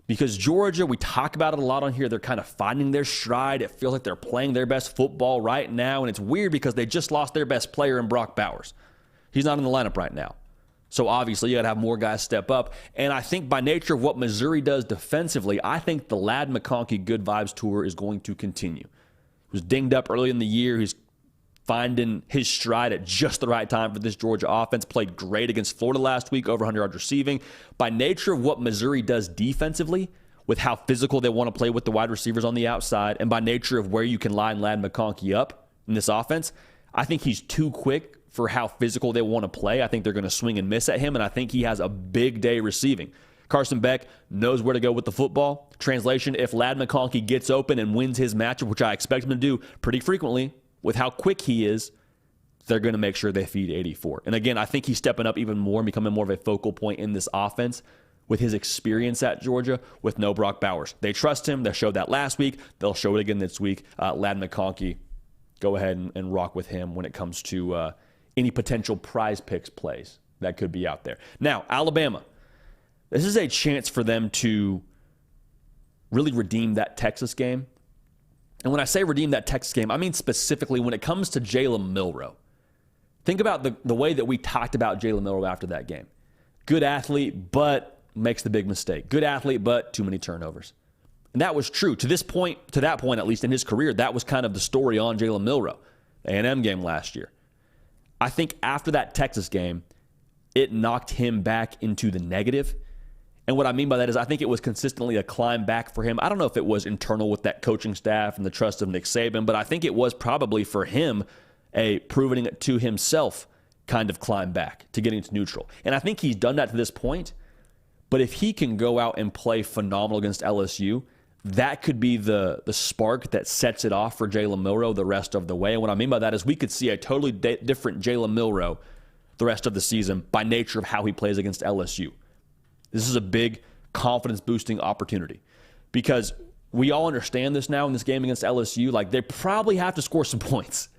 Because Georgia, we talk about it a lot on here. They're kind of finding their stride. It feels like they're playing their best football right now. And it's weird because they just lost their best player in Brock Bowers. He's not in the lineup right now. So obviously you got to have more guys step up. And I think by nature of what Missouri does defensively, I think the Ladd McConkey Good Vibes Tour is going to continue. He was dinged up early in the year. He's finding his stride at just the right time for this Georgia offense. Played great against Florida last week, over 100 yards receiving. By nature of what Missouri does defensively, with how physical they want to play with the wide receivers on the outside, and by nature of where you can line Ladd McConkey up in this offense, I think he's too quick for how physical they want to play. I think they're going to swing and miss at him, and I think he has a big day receiving. Carson Beck knows where to go with the football. Translation, if Ladd McConkey gets open and wins his matchup, which I expect him to do pretty frequently, with how quick he is, they're going to make sure they feed 84. And again, I think he's stepping up even more and becoming more of a focal point in this offense with his experience at Georgia with no Brock Bowers. They trust him. They showed that last week. They'll show it again this week. Ladd McConkey, go ahead and rock with him when it comes to any potential PrizePicks plays that could be out there. Now, Alabama. This is a chance for them to really redeem that Texas game. And when I say redeem that Texas game, I mean specifically when it comes to Jalen Milroe. Think about the way that we talked about Jalen Milroe after that game. Good athlete, but makes the big mistake. Good athlete, but too many turnovers. And that was true. To that point, at least in his career, that was kind of the story on Jalen Milroe. A&M game last year. I think after that Texas game, it knocked him back into the negative. And what I mean by that is I think it was consistently a climb back for him. I don't know if it was internal with that coaching staff and the trust of Nick Saban, but I think it was probably for him a proving it to himself kind of climb back to getting to neutral. And I think he's done that to this point. But if he can go out and play phenomenal against LSU, that could be the spark that sets it off for Jalen Milroe the rest of the way. And what I mean by that is we could see a totally different Jalen Milroe the rest of the season by nature of how he plays against LSU. This is a big confidence-boosting opportunity because we all understand this now in this game against LSU. Like, they probably have to score some points.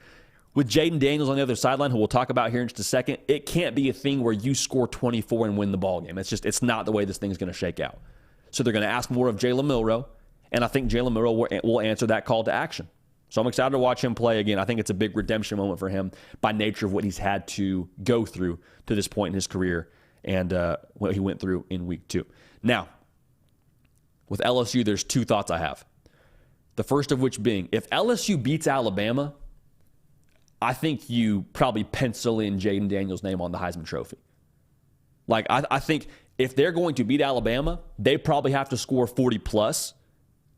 With Jaden Daniels on the other sideline, who we'll talk about here in just a second, it can't be a thing where you score 24 and win the ballgame. It's not the way this thing's going to shake out. So they're going to ask more of Jalen Milroe, and I think Jalen Milroe will answer that call to action. So I'm excited to watch him play again. I think it's a big redemption moment for him by nature of what he's had to go through to this point in his career and what he went through in week 2. Now, with LSU, there's 2 thoughts I have. The first of which being, if LSU beats Alabama, I think you probably pencil in Jaden Daniels' name on the Heisman Trophy. Like, I think if they're going to beat Alabama, they probably have to score 40+.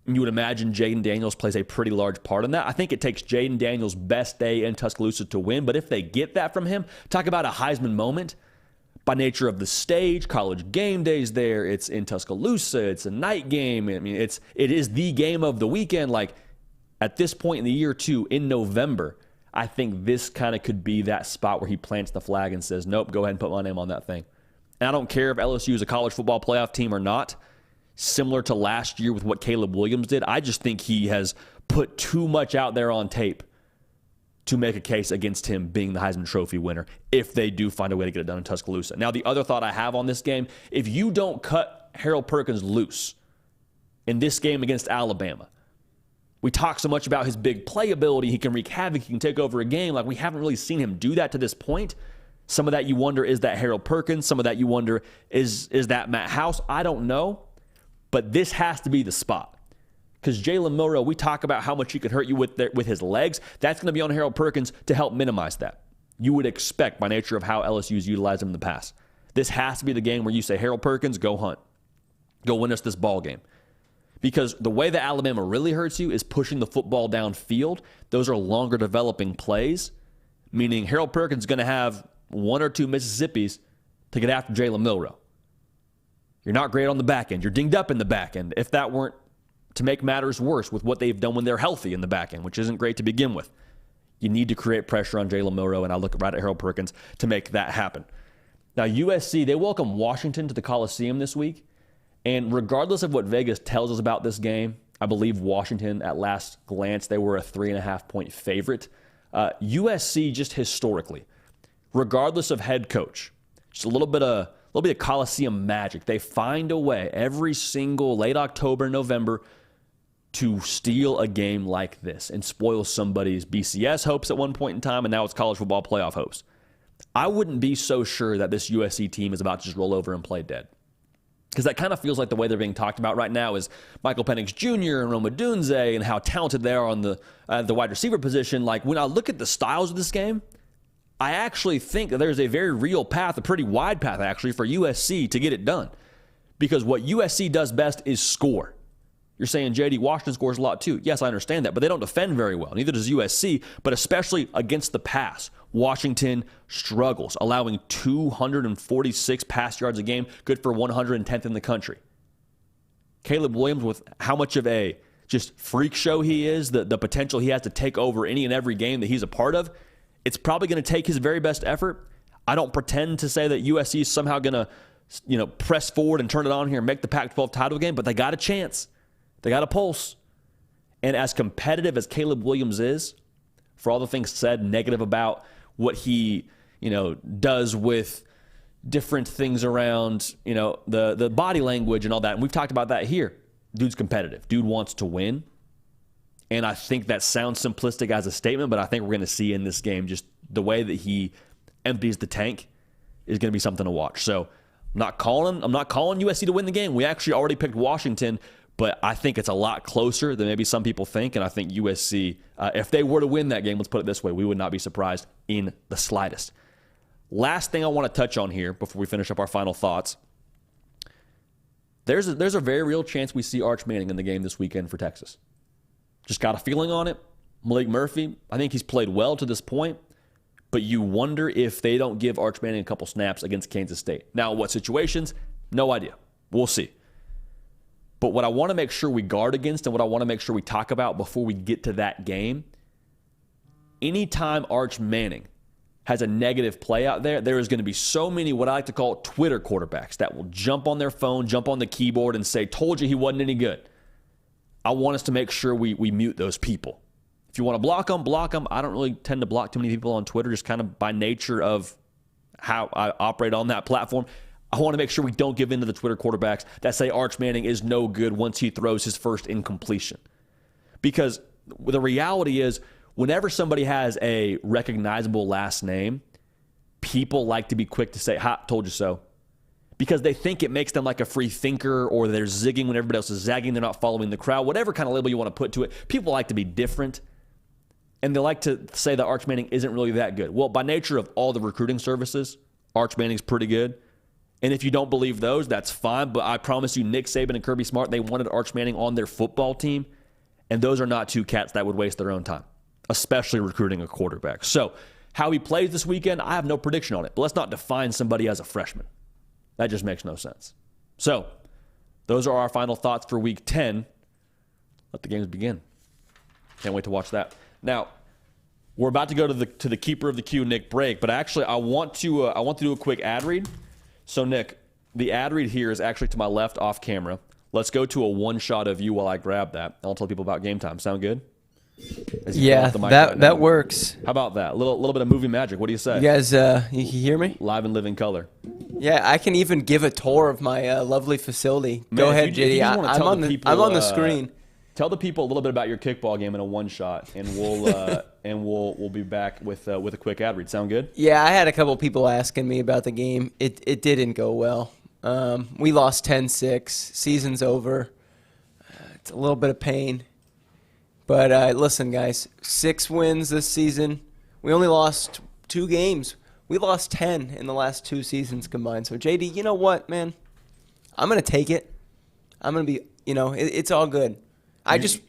And you would imagine Jaden Daniels plays a pretty large part in that. I think it takes Jaden Daniels' best day in Tuscaloosa to win. But if they get that from him, talk about a Heisman moment. By nature of the stage, College game days there, it's in Tuscaloosa, it's a night game. I mean, it is the game of the weekend. Like, at this point in the year, too, in November, I think this kind of could be that spot where he plants the flag and says, nope, go ahead and put my name on that thing. And I don't care if LSU is a college football playoff team or not. Similar to last year with what Caleb Williams did, I just think he has put too much out there on tape to make a case against him being the Heisman Trophy winner if they do find a way to get it done in Tuscaloosa. Now, the other thought I have on this game, if you don't cut Harold Perkins loose in this game against Alabama, we talk so much about his big playability. He can wreak havoc. He can take over a game. Like, we haven't really seen him do that to this point. Some of that you wonder, is that Harold Perkins? Some of that you wonder, is that Matt House? I don't know. But this has to be the spot. Because Jalen Milroe, we talk about how much he can hurt you with his legs. That's going to be on Harold Perkins to help minimize that. You would expect by nature of how LSU's utilized him in the past. This has to be the game where you say, Harold Perkins, go hunt. Go win us this ball game. Because the way that Alabama really hurts you is pushing the football downfield. Those are longer developing plays, meaning Harold Perkins is going to have one or two Mississippis to get after Jalen Milroe. You're not great on the back end. You're dinged up in the back end. If that weren't to make matters worse with what they've done when they're healthy in the back end, which isn't great to begin with, you need to create pressure on Jalen Milroe, and I look right at Harold Perkins to make that happen. Now, USC, they welcome Washington to the Coliseum this week, and regardless of what Vegas tells us about this game, I believe Washington, at last glance, they were a 3.5-point favorite. USC, just historically, regardless of head coach, just a little bit of Coliseum magic. They find a way every single late October, November to steal a game like this and spoil somebody's BCS hopes at one point in time, and now it's college football playoff hopes. I wouldn't be so sure that this USC team is about to just roll over and play dead. Because that kind of feels like the way they're being talked about right now is Michael Penix Jr. and Roma Dunze and how talented they are on the wide receiver position. Like, when I look at the styles of this game, I actually think that there's a very real path, a pretty wide path actually, for USC to get it done. Because what USC does best is score. You're saying, JD, Washington scores a lot too. Yes, I understand that, but they don't defend very well. Neither does USC, but especially against the pass. Washington struggles, allowing 246 pass yards a game, good for 110th in the country. Caleb Williams, with how much of a just freak show he is, the potential he has to take over any and every game that he's a part of, it's probably going to take his very best effort. I don't pretend to say that USC is somehow going to, press forward and turn it on here and make the Pac-12 title game, but they got a chance. They got a pulse. And as competitive as Caleb Williams is, for all the things said negative about what he, does with different things around, the body language and all that, and we've talked about that here. Dude's competitive. Dude wants to win. And I think that sounds simplistic as a statement, but I think we're going to see in this game just the way that he empties the tank is going to be something to watch. So I'm not calling USC to win the game. We actually already picked Washington, but I think it's a lot closer than maybe some people think. And I think USC, if they were to win that game, let's put it this way, we would not be surprised in the slightest. Last thing I want to touch on here before we finish up our final thoughts. There's a very real chance we see Arch Manning in the game this weekend for Texas. Just got a feeling on it. Malik Murphy, I think he's played well to this point, but you wonder if they don't give Arch Manning a couple snaps against Kansas State. Now, what situations? No idea. We'll see. But what I want to make sure we guard against and what I want to make sure we talk about before we get to that game, anytime Arch Manning has a negative play out there, there is going to be so many what I like to call Twitter quarterbacks that will jump on their phone, jump on the keyboard and say, told you he wasn't any good. I want us to make sure we mute those people. If you want to block them, block them. I don't really tend to block too many people on Twitter, just kind of by nature of how I operate on that platform. I want to make sure we don't give in to the Twitter quarterbacks that say Arch Manning is no good once he throws his first incompletion. Because the reality is, whenever somebody has a recognizable last name, people like to be quick to say, ha, told you so. Because they think it makes them like a free thinker, or they're zigging when everybody else is zagging, they're not following the crowd, whatever kind of label you want to put to it. People like to be different, and they like to say that Arch Manning isn't really that good. Well, by nature of all the recruiting services, Arch Manning's pretty good. And if you don't believe those, that's fine, but I promise you, Nick Saban and Kirby Smart, they wanted Arch Manning on their football team, and those are not two cats that would waste their own time, especially recruiting a quarterback. So, how he plays this weekend, I have no prediction on it, but let's not define somebody as a freshman. That just makes no sense. So, those are our final thoughts for Week 10. Let the games begin. Can't wait to watch that. Now, We're about to go to the keeper of the queue, Nick, break. But actually, I want to do a quick ad read. So, Nick, the ad read here is actually to my left off camera. Let's go to a one shot of you while I grab that. I'll tell people about game time. Sound good? Yeah, that works. How about that? A little bit of movie magic. What do you say? You guys, you hear me? Live and live in color. Yeah, I can even give a tour of my lovely facility. Man, Go ahead, JD. I'm on the screen. Tell the people a little bit about your kickball game in a one shot, and we'll be back with a quick ad read. Sound good? Yeah, I had a couple people asking me about the game. It didn't go well. We lost 10-6. Season's over. It's a little bit of pain. But listen, guys, 6 wins this season. We only lost 2 games. We lost 10 in the last 2 seasons combined. So, JD, you know what, man? I'm going to take it. I'm going to be, it's all good.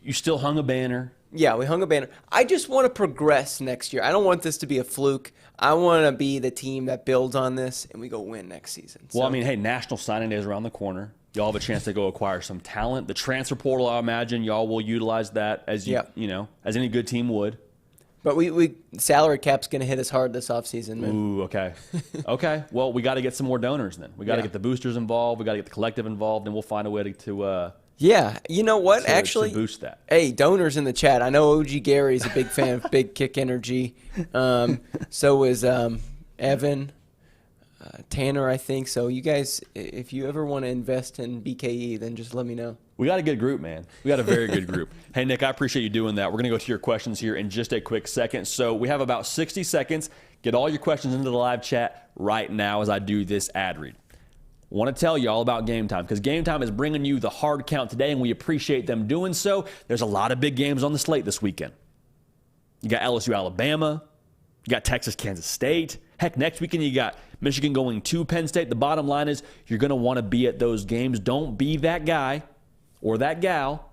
You still hung a banner. Yeah, we hung a banner. I just want to progress next year. I don't want this to be a fluke. I want to be the team that builds on this, and we go win next season. Well, I mean, hey, National Signing Day is around the corner. Y'all have a chance to go acquire some talent. The transfer portal, I imagine, y'all will utilize that as as any good team would. But we salary cap's going to hit us hard this offseason, man. Ooh, okay. Okay. Well, we got to get some more donors then. We got to get the boosters involved. We got to get the collective involved, and we'll find a way to yeah, you know what? Actually, to boost that. Hey, donors in the chat. I know OG Gary's a big fan of Big Kick Energy. So is Evan, Tanner, I think. So you guys, if you ever want to invest in BKE, then just let me know. We got a good group, man. We got a very good group. Hey, Nick, I appreciate you doing that. We're going to go to your questions here in just a quick second. So we have about 60 seconds. Get all your questions into the live chat right now as I do this ad read. Want to tell you all about Game Time because Game Time is bringing you the hard count today, and we appreciate them doing so. There's a lot of big games on the slate this weekend. You got LSU, Alabama. You got Texas, Kansas State. Heck, next weekend you got Michigan going to Penn State. The bottom line is you're going to want to be at those games. Don't be that guy or that gal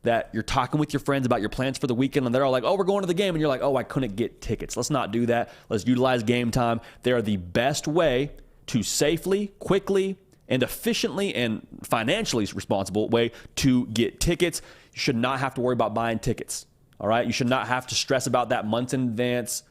that you're talking with your friends about your plans for the weekend, and they're all like, oh, we're going to the game, and you're like, oh, I couldn't get tickets. Let's not do that. Let's utilize Game Time. They are the best way to safely, quickly, and efficiently and financially responsible way to get tickets. You should not have to worry about buying tickets, all right? You should not have to stress about that months in advance,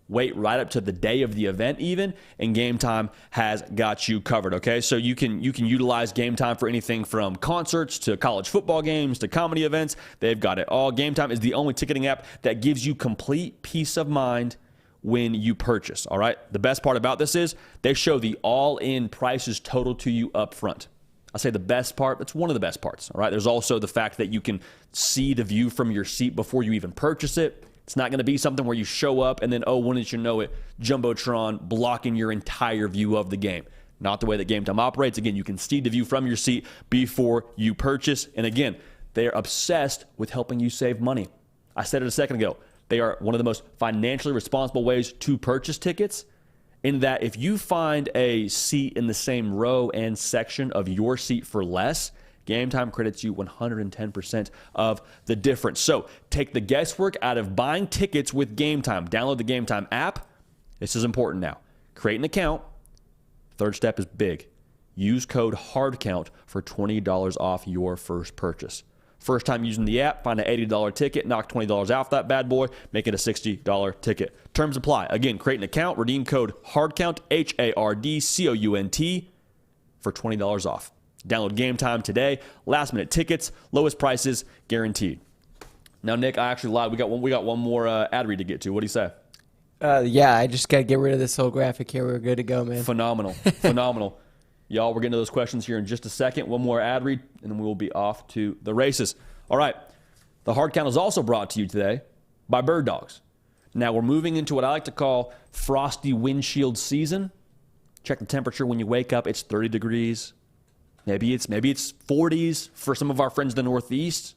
wait right up to the day of the event even, and Game Time has got you covered, okay? So you can utilize Game Time for anything from concerts to college football games to comedy events. They've got it all. Game Time is the only ticketing app that gives you complete peace of mind when you purchase, all right? The best part about this is they show the all-in prices total to you up front. I say the best part, it's one of the best parts, all right? There's also the fact that you can see the view from your seat before you even purchase it. It's not going to be something where you show up and then, oh, wouldn't you know it, Jumbotron blocking your entire view of the game. Not the way that Game Time operates. Again, you can see the view from your seat before you purchase. And again, they are obsessed with helping you save money. I said it a second ago. They are one of the most financially responsible ways to purchase tickets in that if you find a seat in the same row and section of your seat for less, Game Time credits you 110% of the difference. So take the guesswork out of buying tickets with Game Time. Download the Game Time app. This is important now. Create an account. Third step is big. Use code HARDCOUNT for $20 off your first purchase. First time using the app, find an $80 ticket, knock $20 off that bad boy, make it a $60 ticket. Terms apply. Again, create an account, redeem code HARDCOUNT, HARDCOUNT, for $20 off. Download Game Time today. Last minute tickets, lowest prices guaranteed. Now, Nick, I actually lied. We got one more ad read to get to. What do you say? Yeah, I just got to get rid of this whole graphic here. We're good to go, man. Phenomenal. Phenomenal. Y'all, we're getting to those questions here in just a second. One more ad read, and then we will be off to the races. All right. The Hard Count is also brought to you today by Bird Dogs. Now, we're moving into what I like to call frosty windshield season. Check the temperature when you wake up. It's 30 degrees. Maybe it's 40s for some of our friends in the Northeast.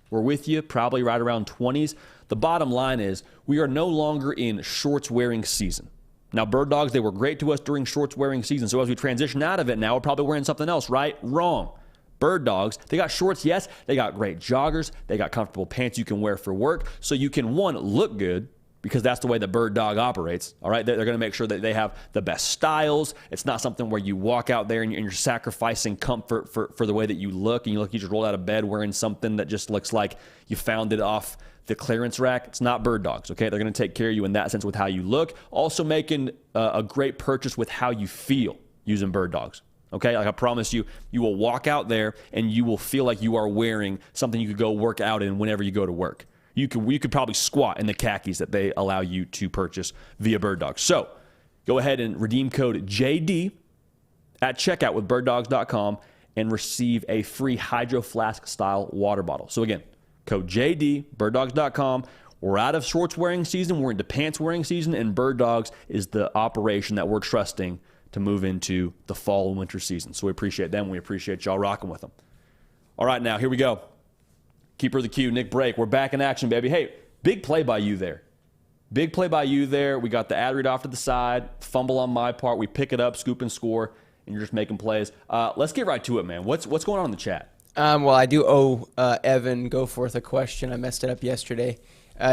We're with you, probably right around 20s. The bottom line is we are no longer in shorts wearing season. Now, Bird Dogs, they were great to us during shorts wearing season. So as we transition out of it now, we're probably wearing something else, right? Wrong. Bird Dogs, they got shorts, yes. They got great joggers. They got comfortable pants you can wear for work. So you can, one, look good, because that's the way the Bird Dog operates. All right, they're going to make sure that they have the best styles. It's not something where you walk out there and you're sacrificing comfort for the way that you look, and you just rolled out of bed wearing something that just looks like you found it off the clearance rack. It's not Bird Dogs, okay? They're going to take care of you in that sense with how you look. Also making a great purchase with how you feel using Bird Dogs, okay? Like I promise you, you will walk out there and you will feel like you are wearing something you could go work out in whenever you go to work. You could probably squat in the khakis that they allow you to purchase via Bird Dogs. So go ahead and redeem code JD at checkout with birddogs.com and receive a free Hydro Flask style water bottle. So again, code JD, birddogs.com. We're out of shorts wearing season. We're into pants wearing season, and Bird Dogs is the operation that we're trusting to move into the fall and winter season. So we appreciate them. We appreciate y'all rocking with them. All right, now here we go. Keeper of the queue, Nick Brake. We're back in action, baby. Hey, big play by you there. Big play by you there. We got the ad read off to the side, fumble on my part. We pick it up, scoop and score, and you're just making plays. Let's get right to it, man. What's going on in the chat? Well, I do owe Evan Goforth a question. I messed it up yesterday.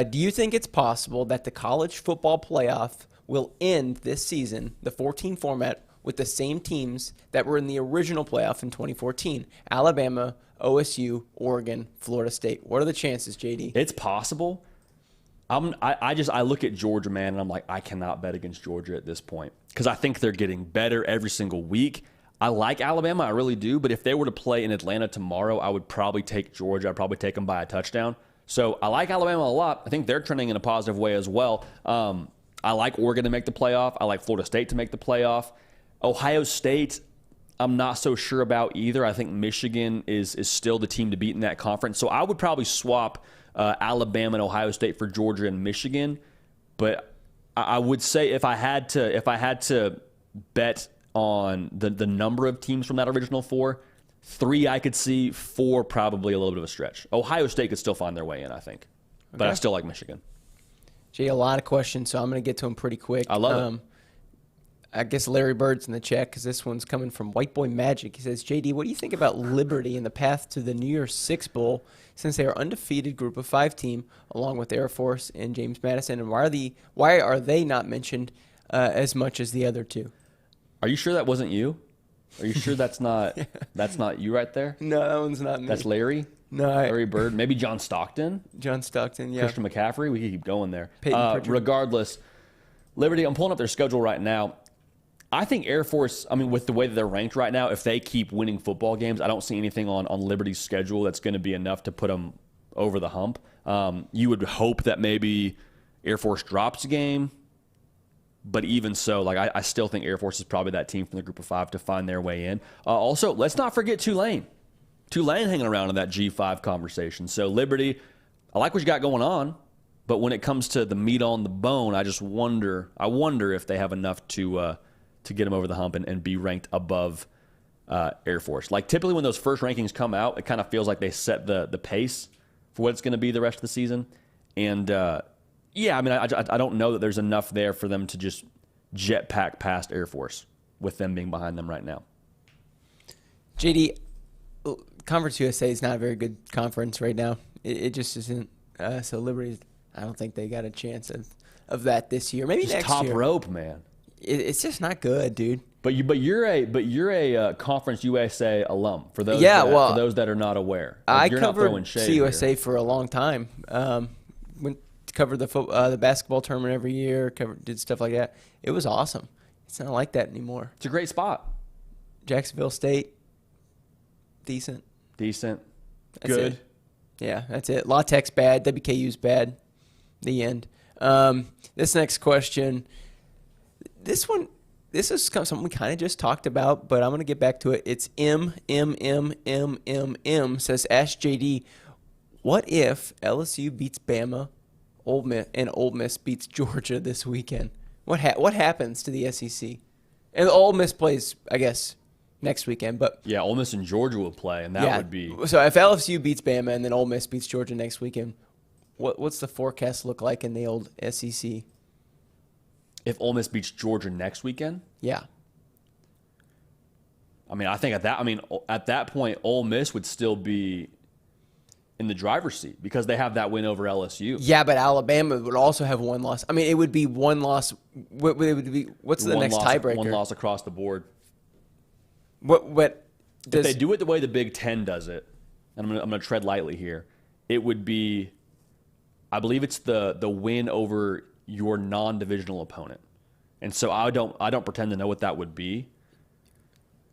Do you think it's possible that the college football playoff will end this season, the 14 format, with the same teams that were in the original playoff in 2014? Alabama, OSU, Oregon, Florida State. What are the chances, JD? It's possible. I look at Georgia, man, and I'm like, I cannot bet against Georgia at this point because I think they're getting better every single week. I like Alabama, I really do, but if they were to play in Atlanta tomorrow, I would probably take Georgia. I'd probably take them by a touchdown. So I like Alabama a lot. I think they're trending in a positive way as well. I like Oregon to make the playoff. I like Florida State to make the playoff. Ohio State, I'm not so sure about either. I think Michigan is still the team to beat in that conference. So I would probably swap Alabama and Ohio State for Georgia and Michigan. But I would say if I had to bet on the number of teams from that original 4, 3 I could see, 4 probably a little bit of a stretch. Ohio State could still find their way in, I think. But Okay. I still like Michigan. Jay, a lot of questions, so I'm going to get to them pretty quick. I love it. I guess Larry Bird's in the chat because this one's coming from White Boy Magic. He says, JD, what do you think about Liberty and the path to the New Year's Six Bowl since they are undefeated Group of 5 team along with Air Force and James Madison? And why are they not mentioned as much as the other two? Are you sure that wasn't you? Are you sure that's not you right there? No, that one's not me. That's Larry? No, Larry Bird. Maybe John Stockton? John Stockton, yeah. Christian McCaffrey? We could keep going there. Peyton Pritchard. Regardless, Liberty, I'm pulling up their schedule right now. I think Air Force, with the way that they're ranked right now, if they keep winning football games, I don't see anything on Liberty's schedule that's going to be enough to put them over the hump. You would hope that maybe Air Force drops a game, but even so, I still think Air Force is probably that team from the Group of 5 to find their way in. Also, let's not forget Tulane. Tulane hanging around in that G5 conversation. So Liberty, I like what you got going on, but when it comes to the meat on the bone, I just wonder if they have enough to get them over the hump and be ranked above Air Force. Like typically when those first rankings come out, it kind of feels like they set the pace for what it's going to be the rest of the season. And I don't know that there's enough there for them to just jetpack past Air Force with them being behind them right now. JD, Conference USA is not a very good conference right now. It just isn't. So Liberty, I don't think they got a chance of that this year. Maybe Just next top year. rope, man. It's just not good, dude. But you're a Conference USA alum. For those for those that are not aware, I you're not covered throwing shade CUSA here. for a long time. Went to cover the basketball tournament every year. Did stuff like that. It was awesome. It's not like that anymore. It's a great spot. Jacksonville State, decent. That's Good. it. Yeah, that's it. La Tech's bad. WKU's bad. The end. This next question. This is something we kind of just talked about, but I'm going to get back to it. It's M says, ask JD, what if LSU beats Bama, and Ole Miss beats Georgia this weekend? What happens to the SEC? And Ole Miss plays, I guess, next weekend. But Yeah, Ole Miss and Georgia will play, and that would be... So if LSU beats Bama and then Ole Miss beats Georgia next weekend, what's the forecast look like in the old SEC? If Ole Miss beats Georgia next weekend? Yeah. I think at that point, Ole Miss would still be in the driver's seat because they have that win over LSU. Yeah, but Alabama would also have one loss. I mean, it would be one loss. What's the next tiebreaker? One loss across the board. What if they do it the way the Big Ten does it, and I'm gonna tread lightly here, it would be, I believe it's the win over your non-divisional opponent, and so I don't pretend to know what that would be.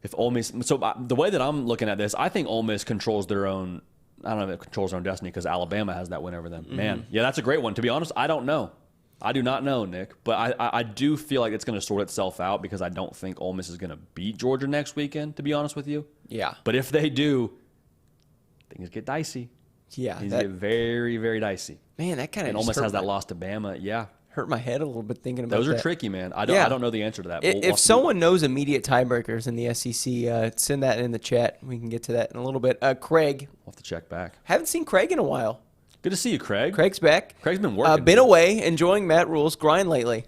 If Ole Miss, so the way that I'm looking at this, I think Ole Miss controls their own. I don't know if it controls their own destiny because Alabama has that win over them. Mm-hmm. Man, yeah, that's a great one. To be honest, I don't know. I do not know, Nick, but I do feel like it's going to sort itself out because I don't think Ole Miss is going to beat Georgia next weekend, to be honest with you. Yeah. But if they do, things get dicey. Yeah. Things get very, very dicey. Man, that kind of And Ole Miss has that loss to Bama. Yeah. Hurt my head a little bit thinking about that. Those are tricky, man. I don't know the answer to that. If someone knows immediate tiebreakers in the SEC, send that in the chat. We can get to that in a little bit. Craig. We'll have to check back. Haven't seen Craig in a while. Good to see you, Craig. Craig's back. Craig's been working. Been away, enjoying Matt Rule's grind lately.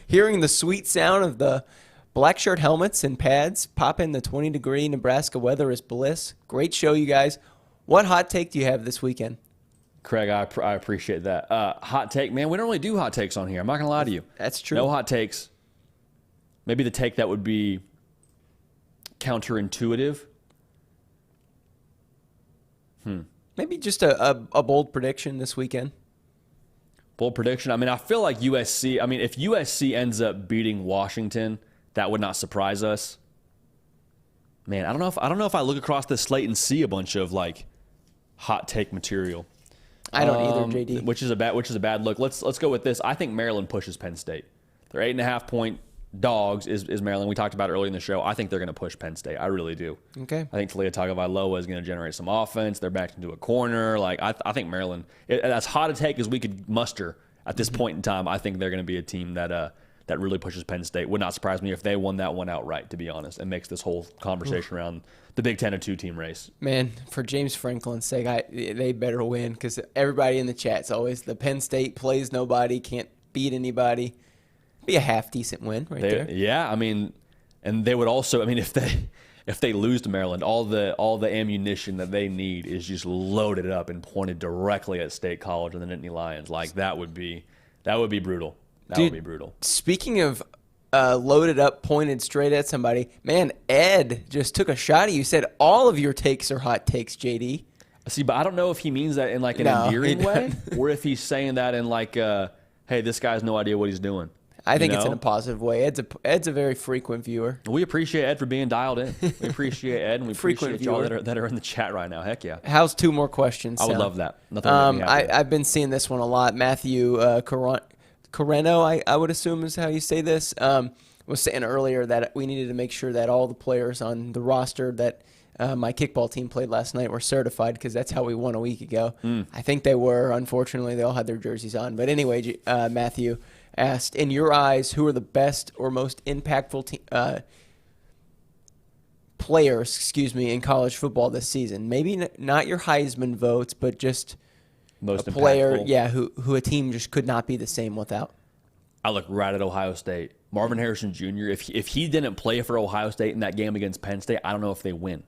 Hearing the sweet sound of the black shirt helmets and pads pop in the 20-degree Nebraska weather is bliss. Great show, you guys. What hot take do you have this weekend? Craig, I appreciate that. Hot take, man, we don't really do hot takes on here. I'm not going to lie to you. That's true. No hot takes. Maybe the take that would be counterintuitive. Maybe just a bold prediction this weekend. Bold prediction? I mean, I feel like USC, if USC ends up beating Washington, that would not surprise us. Man, I don't know if I look across the slate and see a bunch of like hot take material. I don't either, JD. Which is a bad look. Let's go with this. I think Maryland pushes Penn State. They're 8.5-point dogs is Maryland. We talked about it earlier in the show. I think they're going to push Penn State. I really do. Okay. I think Talia Tagovailoa is going to generate some offense. They're backed into a corner. Like I think Maryland, as hot a take as we could muster at this point in time, I think they're going to be a team that really pushes Penn State. Would not surprise me if they won that one outright, to be honest, and makes this whole conversation around the Big Ten a two-team race. Man, for James Franklin's sake, they better win because everybody in the chat's always the Penn State plays nobody, can't beat anybody. Be a half-decent win there. Yeah, and they would also, if they lose to Maryland, all the ammunition that they need is just loaded up and pointed directly at State College and the Nittany Lions. Like that would be brutal. Would be brutal. Speaking of loaded up, pointed straight at somebody, man, Ed just took a shot at you. Said all of your takes are hot takes, JD. See, but I don't know if he means that in like an endearing way or if he's saying that in like, hey, this guy has no idea what he's doing. I think it's in a positive way. Ed's a very frequent viewer. We appreciate Ed for being dialed in. We appreciate Ed, and we appreciate y'all that are in the chat right now. Heck yeah. How's two more questions? I would love that. Nothing I've been seeing this one a lot. Matthew Carreno, I would assume is how you say this, was saying earlier that we needed to make sure that all the players on the roster that my kickball team played last night were certified because that's how we won a week ago. I think they were. Unfortunately, they all had their jerseys on. But anyway, Matthew asked, in your eyes, who are the best or most impactful players, in college football this season? Maybe not your Heisman votes, but just most a player, impactful. who a team just could not be the same without. I look right at Ohio State. Marvin Harrison Jr., if he didn't play for Ohio State in that game against Penn State, I don't know if they win.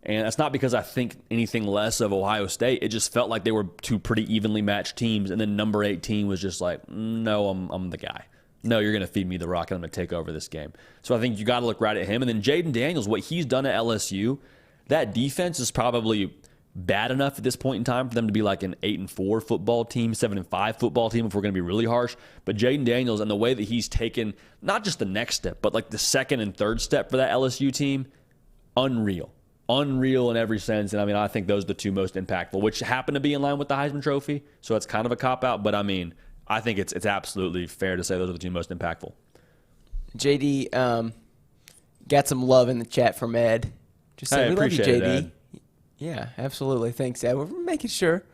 And that's not because I think anything less of Ohio State. It just felt like they were two pretty evenly matched teams, and then number 18 was just like, no, I'm the guy. No, you're going to feed me the rock, and I'm going to take over this game. So I think you got to look right at him. And then Jaden Daniels, what he's done at LSU, that defense is probably bad enough at this point in time for them to be like an 8-4 football team, 7-5 football team if we're going to be really harsh. But Jaden Daniels and the way that he's taken not just the next step, but like the second and third step for that LSU team, unreal in every sense. And I think those are the two most impactful, which happen to be in line with the Heisman Trophy. So it's kind of a cop-out, but I think it's absolutely fair to say those are the two most impactful. JD got some love in the chat from Ed. Just saying, we love you, JD. Ed. Yeah, absolutely. Thanks, Ed. We're making sure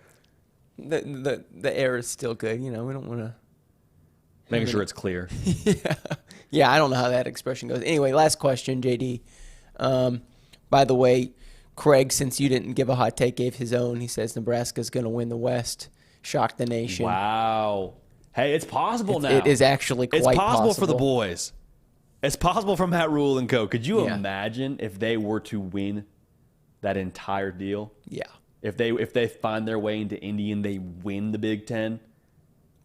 the air is still good. We don't want to... Making sure it's clear. Yeah, I don't know how that expression goes. Anyway, last question, JD. By the way, Craig, since you didn't give a hot take, gave his own. He says Nebraska's going to win the West. Shock the nation. Wow. Hey, it's possible now. It is actually quite possible. It's possible for the boys. It's possible for Matt Rule and co. Could you imagine if they were to win that entire deal? Yeah. if they find their way into Indy and they win the Big Ten,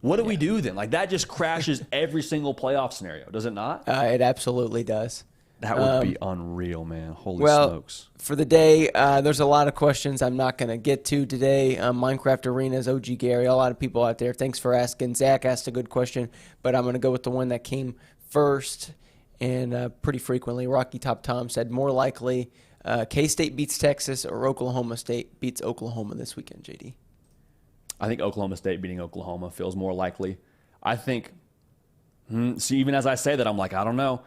what do we do then? Like, that just crashes every single playoff scenario, does it not? It absolutely does. That would be unreal, man. Holy smokes. For the day, there's a lot of questions I'm not going to get to today. Minecraft Arenas, OG Gary, a lot of people out there. Thanks for asking. Zach asked a good question, but I'm going to go with the one that came first and pretty frequently. Rocky Top Tom said, more likely K-State beats Texas or Oklahoma State beats Oklahoma this weekend, JD. I think Oklahoma State beating Oklahoma feels more likely. I think, see, even as I say that, I'm like, I don't know.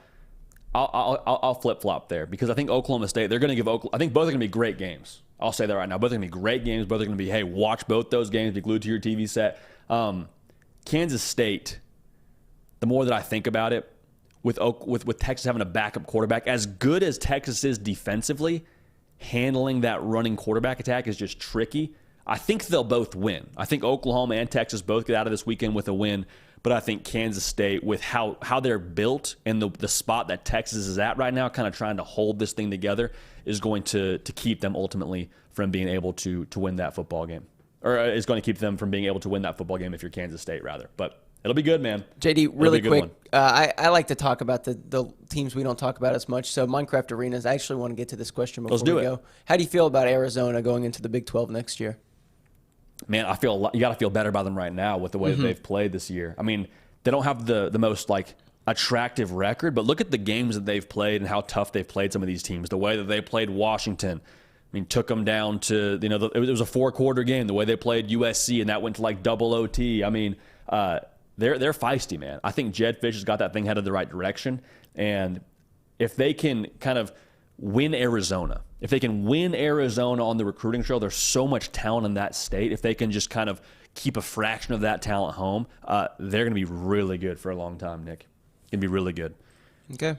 I'll flip-flop there because I think Oklahoma State, they're going to give I think both are going to be great games. I'll say that right now. Both are going to be great games. Both are going to be, hey, watch both those games, be glued to your TV set. Kansas State, the more that I think about it, with Texas having a backup quarterback, as good as Texas is defensively, handling that running quarterback attack is just tricky. I think they'll both win. I think Oklahoma and Texas both get out of this weekend with a win. But I think Kansas State, with how they're built and the spot that Texas is at right now, kind of trying to hold this thing together, is going to keep them ultimately from being able to win that football game. Or is going to keep them from being able to win that football game if you're Kansas State, rather. But it'll be good, man. JD, really quick, I like to talk about the teams we don't talk about as much. So Minecraft Arenas, I actually want to get to this question before we go. How do you feel about Arizona going into the Big 12 next year? Man, I feel you got to feel better about them right now with the way that they've played this year. I mean, they don't have the most like attractive record, but look at the games that they've played and how tough they've played some of these teams. The way that they played Washington, I mean, took them down to, it was a 4-quarter game. The way they played USC, and that went to like double OT. I mean, they're feisty, man. I think Jed Fish has got that thing headed the right direction, and if they can kind of win Arizona. If they can win Arizona on the recruiting trail, there's so much talent in that state. If they can just kind of keep a fraction of that talent home, they're going to be really good for a long time, Nick. Going to be really good. Okay.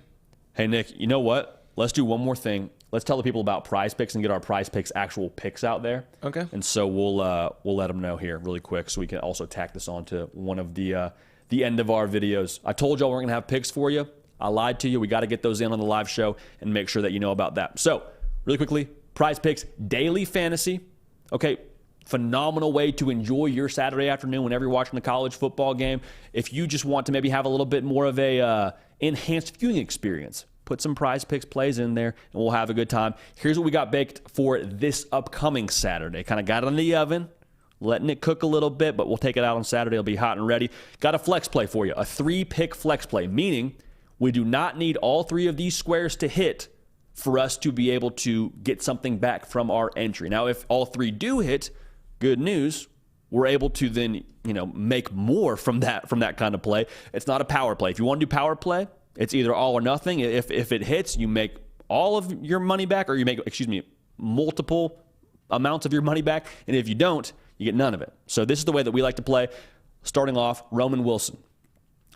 Hey, Nick, you know what? Let's do one more thing. Let's tell the people about PrizePicks and get our PrizePicks actual picks out there. Okay. And so we'll let them know here really quick so we can also tack this on to one of the end of our videos. I told y'all we're going to have picks for you. I lied to you. We got to get those in on the live show and make sure that you know about that. So, really quickly, PrizePicks Daily Fantasy. Okay, phenomenal way to enjoy your Saturday afternoon whenever you're watching the college football game. If you just want to maybe have a little bit more of a enhanced viewing experience, put some PrizePicks plays in there, and we'll have a good time. Here's what we got baked for this upcoming Saturday. Kind of got it in the oven, letting it cook a little bit, but we'll take it out on Saturday. It'll be hot and ready. Got a flex play for you, a 3-pick flex play, meaning we do not need all 3 of these squares to hit for us to be able to get something back from our entry. Now, if all 3 do hit, good news, we're able to then, make more from that kind of play. It's not a power play. If you want to do power play, it's either all or nothing. If it hits, you make all of your money back, or you make, multiple amounts of your money back. And if you don't, you get none of it. So this is the way that we like to play. Starting off, Roman Wilson.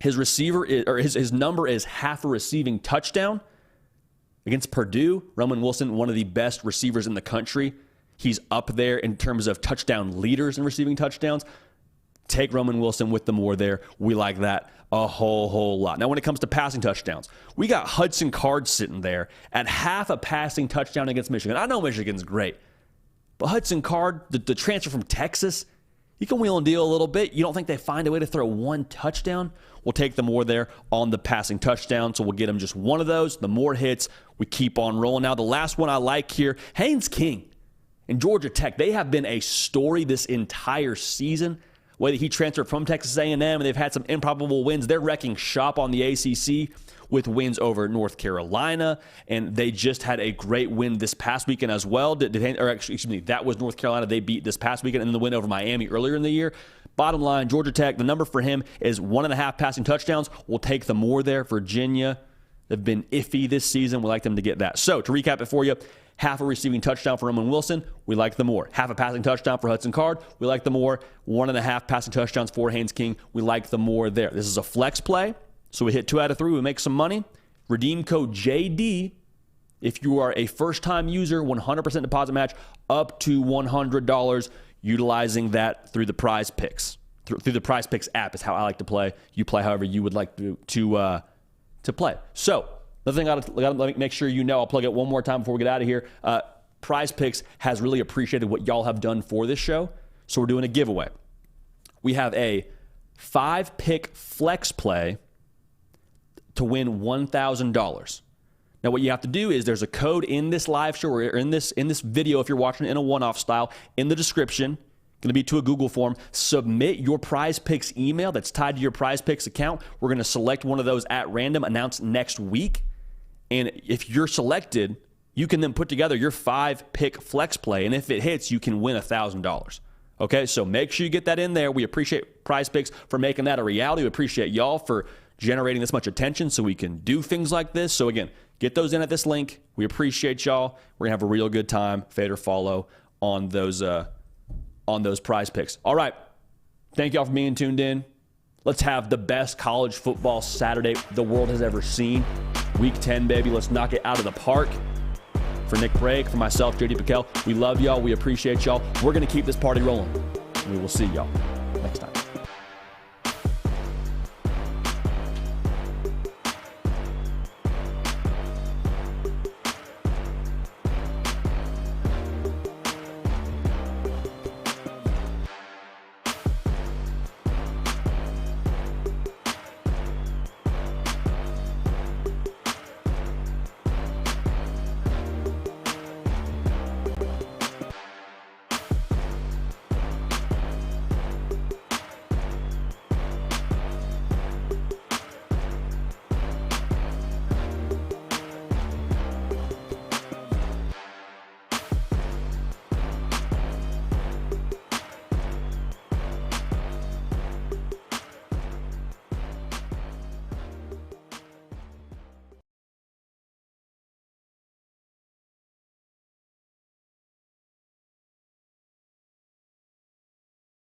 His receiver his number is half a receiving touchdown. Against Purdue, Roman Wilson, one of the best receivers in the country. He's up there in terms of touchdown leaders in receiving touchdowns. Take Roman Wilson with the more there. We like that a whole lot. Now, when it comes to passing touchdowns, we got Hudson Card sitting there at half a passing touchdown against Michigan. I know Michigan's great, but Hudson Card, the transfer from Texas, he can wheel and deal a little bit. You don't think they find a way to throw 1 touchdown? We'll take the more there on the passing touchdown, so we'll get him just one of those. The more hits, we keep on rolling. Now, the last one I like here, Haynes King and Georgia Tech. They have been a story this entire season. The way that he transferred from Texas A&M, and they've had some improbable wins. They're wrecking shop on the ACC with wins over North Carolina, and they just had a great win this past weekend as well. That was North Carolina. They beat this past weekend, and then the win over Miami earlier in the year. Bottom line, Georgia Tech, the number for him is 1.5 passing touchdowns. We'll take the more there. Virginia, they've been iffy this season. We like them to get that. So to recap it for you, half a receiving touchdown for Roman Wilson. We like the more. Half a passing touchdown for Hudson Card. We like the more. 1.5 passing touchdowns for Haynes King. We like the more there. This is a flex play. So we hit 2 out of 3. We make some money. Redeem code JD. If you are a first-time user, 100% deposit match up to $100, utilizing that through the PrizePicks. Through the PrizePicks app is how I like to play. You play however you would like to play. So, another thing I got to make sure you know, I'll plug it one more time before we get out of here. PrizePicks has really appreciated what y'all have done for this show, so we're doing a giveaway. We have a 5-pick flex play to win $1,000. Now, what you have to do is there's a code in this live show or in this video if you're watching it in a one-off style in the description. Going to be to a Google form. Submit your PrizePicks email that's tied to your PrizePicks account. We're going to select one of those at random, announced next week. And if you're selected, you can then put together your 5-pick flex play. And if it hits, you can win $1,000. Okay, so make sure you get that in there. We appreciate PrizePicks for making that a reality. We appreciate y'all for generating this much attention so we can do things like this. So again, get those in at this link. We appreciate y'all. We're going to have a real good time. Fade or follow on those PrizePicks. All right. Thank y'all for being tuned in. Let's have the best college football Saturday the world has ever seen. Week 10, baby. Let's knock it out of the park. For Nick Craig, for myself, JD Piquel, we love y'all. We appreciate y'all. We're going to keep this party rolling. We will see y'all next time.